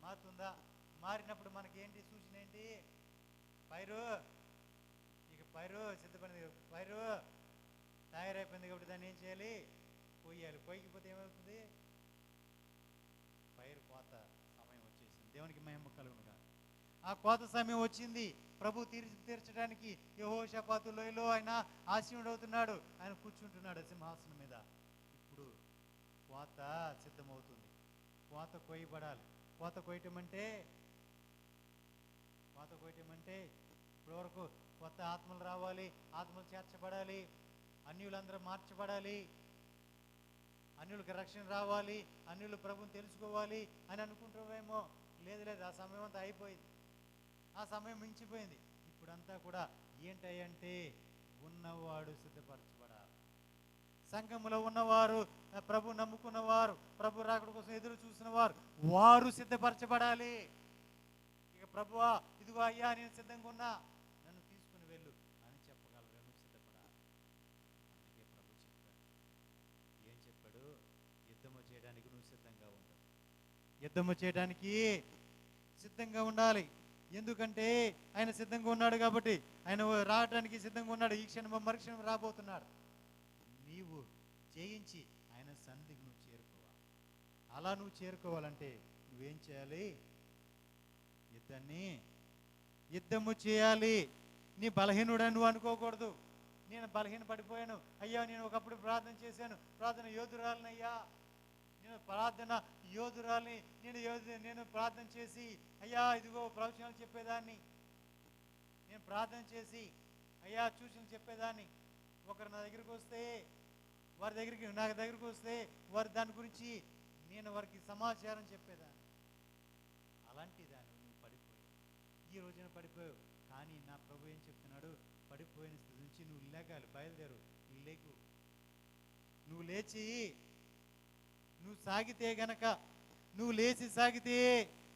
B: మారుతుందా? మారినప్పుడు మనకి ఏంటి సూచన? ఏంటి? పైరు సిద్ధపడింది, పైరు తయారైపోయింది కాబట్టి దాన్ని ఏం చేయాలి? కొయ్యాలి. కొయ్యకపోతే ఏమవుతుంది? పైరు కోత సమయం వచ్చేసింది. దేవునికి మహిమ కలుగును గాక. ఆ కోత సమయం వచ్చింది. ప్రభు తీర్చడానికి యెహోషాపాతు లోయలో ఆయన ఆసీనుడవుతున్నాడు. ఆయన కూర్చుంటున్నాడు సింహాసనం మీద. ఇప్పుడు కోత సిద్ధమవుతుంది. కోత కొయ్యబడాలి. కోత కొయ్యటం అంటే ఇప్పటి వరకు కొత్త ఆత్మలు రావాలి, ఆత్మలు చేర్చబడాలి, అన్యులందరూ మార్చబడాలి, అన్యులకు రక్షణ రావాలి, అన్యులు ప్రభుని తెలుసుకోవాలి అని అనుకుంటామేమో. లేదు, ఆ సమయం అంతా అయిపోయింది, ఆ సమయం మించిపోయింది. ఇప్పుడంతా కూడా ఏంటంటే ఉన్నవాడు సిద్ధపరచబడాలి. సంఘములో ఉన్నవారు, ప్రభు నమ్ముకున్నవారు, ప్రభు రాకడ కోసం ఎదురు చూసిన వారు సిద్ధపరచబడాలి. ఇక ప్రభువా, ఇదిగో అయ్యా నేను సిద్ధంగా ఉన్నా, నన్ను తీసుకుని వెళ్ళు అని చెప్పగలరు. నువ్వు సిద్ధపడాలి. అందుకే ప్రభు చెప్పాడు. ఏం చెప్పాడు? యుద్ధము చేయడానికి నువ్వు సిద్ధంగా ఉండాలి. యుద్ధము చేయడానికి సిద్ధంగా ఉండాలి. ఎందుకంటే ఆయన సిద్ధంగా ఉన్నాడు కాబట్టి, ఆయన రావడానికి సిద్ధంగా ఉన్నాడు. ఈ క్షణం మరుక్షణం రాబోతున్నాడు. నీవు జయించి ఆయన సన్నిధికి నువ్వు చేరుకోవాలి. అలా నువ్వు చేరుకోవాలంటే నువ్వేం చేయాలి? యుద్ధము చేయాలి. నీ బలహీనుడని నువ్వు అనుకోకూడదు. నేను బలహీన పడిపోయాను అయ్యా, నేను ఒకప్పుడు ప్రార్థన చేశాను, ప్రార్థన యోధురాలని అయ్యా, నేను ప్రార్థన యోధురాలని, నేను ప్రార్థన చేసి అయ్యా ఇదిగో ప్రవచనాలు చెప్పేదాన్ని, నేను ప్రార్థన చేసి అయ్యా సూచనలు చెప్పేదాన్ని. ఒకరు నా దగ్గరికి వస్తే నా దగ్గరికి వస్తే వారి దాని గురించి నేను వారికి సమాచారం చెప్పేదాన్ని. అలాంటి దాన్ని నువ్వు పడిపోయావు. ఈ రోజున పడిపోయావు. కానీ నా ప్రభు ఏం చెప్తున్నాడు? పడిపోయిన స్థితి నుంచి నువ్వు లేగాలి, బయలుదేరు, లేకు, నువ్వు లేచి నువ్వు సాగితే గనక, నువ్వు లేచి సాగితే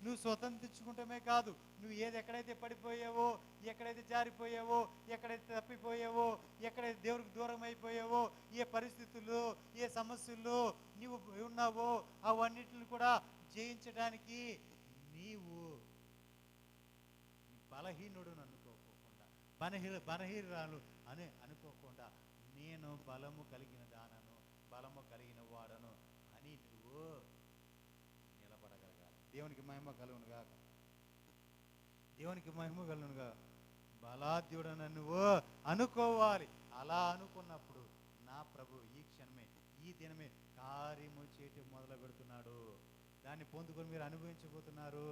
B: నువ్వు స్వతంత్రించుకుంటమే కాదు, నువ్వు ఎక్కడైతే పడిపోయావో, ఎక్కడైతే జారిపోయావో, ఎక్కడైతే తప్పిపోయావో, ఎక్కడైతే దేవుడికి దూరం అయిపోయావో, ఏ పరిస్థితుల్లో, ఏ సమస్యల్లో నీవు ఉన్నావో అవన్నిటిని కూడా జయించడానికి నీవు బలహీనుడు అనుకోకుండా, బలహీనురాలు అని అనుకోకుండా, నేను బలము కలిగిన దానను, బలము కలిగిన వాడను అని నువ్వు నిలబడగలగాలి. దేవునికి మహిమ కలుగునుగా, దేవునికి మహిమ కలుగునుగా. బలాద్యుడని నువ్వు అనుకోవాలి. అలా అనుకున్నప్పుడు నా ప్రభు ఈ క్షణమే, ఈ దినమే కార్యము చేయటం మొదలు పెడుతున్నాడు. దాన్ని పొందుకొని మీరు అనుభవించబోతున్నారు.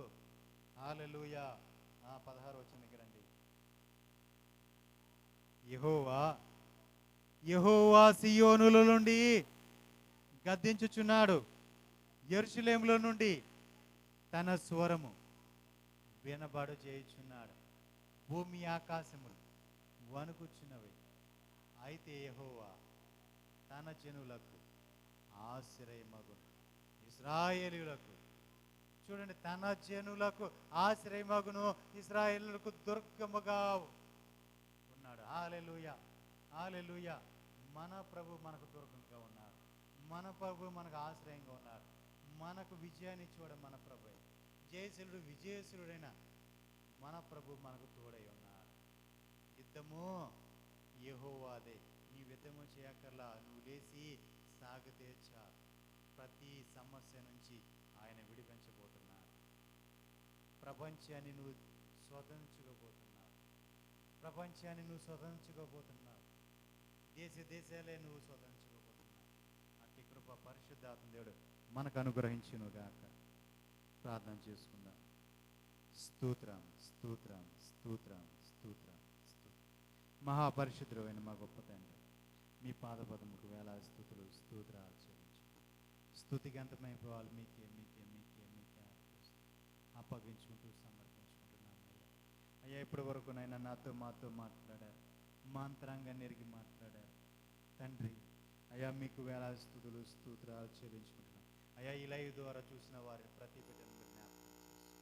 B: హల్లెలూయా. 16 వచ్చిన దగ్గర రండి. యెహోవా సియోనుల నుండి గద్దించుచున్నాడు, యెరూషలేములో నుండి తన స్వరము వినబడు చేయుచున్నాడు. భూమి ఆకాశములు వణుకుచున్నవి. అయితే యెహోవా తన జనులకు ఆశ్రయమగును, ఇశ్రాయేలీయులకు, చూడండి, తన జనులకు ఆశ్రయమగును, ఇశ్రాయేలులకు దుర్గముగా ఉన్నాడు. హల్లెలూయా, హల్లెలూయా. మన ప్రభు మనకు దుర్గంగా ఉన్నారు, మన ప్రభు మనకు ఆశ్రయంగా ఉన్నారు, మనకు విజయాన్ని ఇచ్చేవాడు మన ప్రభు, జయశీలుడు విజయశీలుడైన మన ప్రభు మనకు తోడై ఉన్నారు. యుద్ధము యెహోవాదే, నీవు యుద్ధము చేయక్కర్లా, నువ్వు లేచి సాగితే చాలు. ప్రతి సమస్య నుంచి ఆయన విడిపించబోతున్నాడు. ప్రపంచాన్ని నువ్వు స్వతంత్రించుకోబోతున్నావు, ప్రపంచాన్ని నువ్వు స్వతంత్రించుకోబోతున్నావు, దేశాలే నువ్వు స్వతంత్రించుకోబోతున్నావు. అట్టి కృప పరిశుద్ధాత్మ దేవుడు మనకు అనుగ్రహించును గాక. ప్రార్థన చేసుకుందాం. స్తోత్రం, స్తోత్రం, స్తోత్రం, స్తోత్రం, స్తోత్రం. మహాపరిశుద్ధుడైన మా గొప్ప తండ్రి, మీ పాదపదముకు వేలాది స్తుతులు, స్తోత్రాలు చెల్లించు. స్తుతికి అంతమైపోవాలి మీకే, మీకే, మీకే, మీకే అప్పగించుకుంటూ సమర్పించుకుంటున్నాను. అయ్యా, ఇప్పటి వరకు నైనా నాతో మాతో మాట్లాడారు, మా అంతరంగాన్ని ఎరిగి మాట్లాడారు తండ్రి. అయ్యా, మీకు వేలాది స్తుతులు, స్తోత్రాలు చెల్లించుకుంటున్నాను. అయ్యా, ఈ లైవ్ ద్వారా చూసిన వారిని ప్రతి బిడ్డను జ్ఞాపకం చేసు.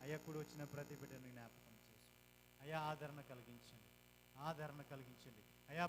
B: అయ్యా, కూడా వచ్చిన ప్రతి బిడ్డను జ్ఞాపకం చేసు. అయ్యా, ఆదరణ కలిగించండి, ఆదరణ కలిగించండి. అయ్యా,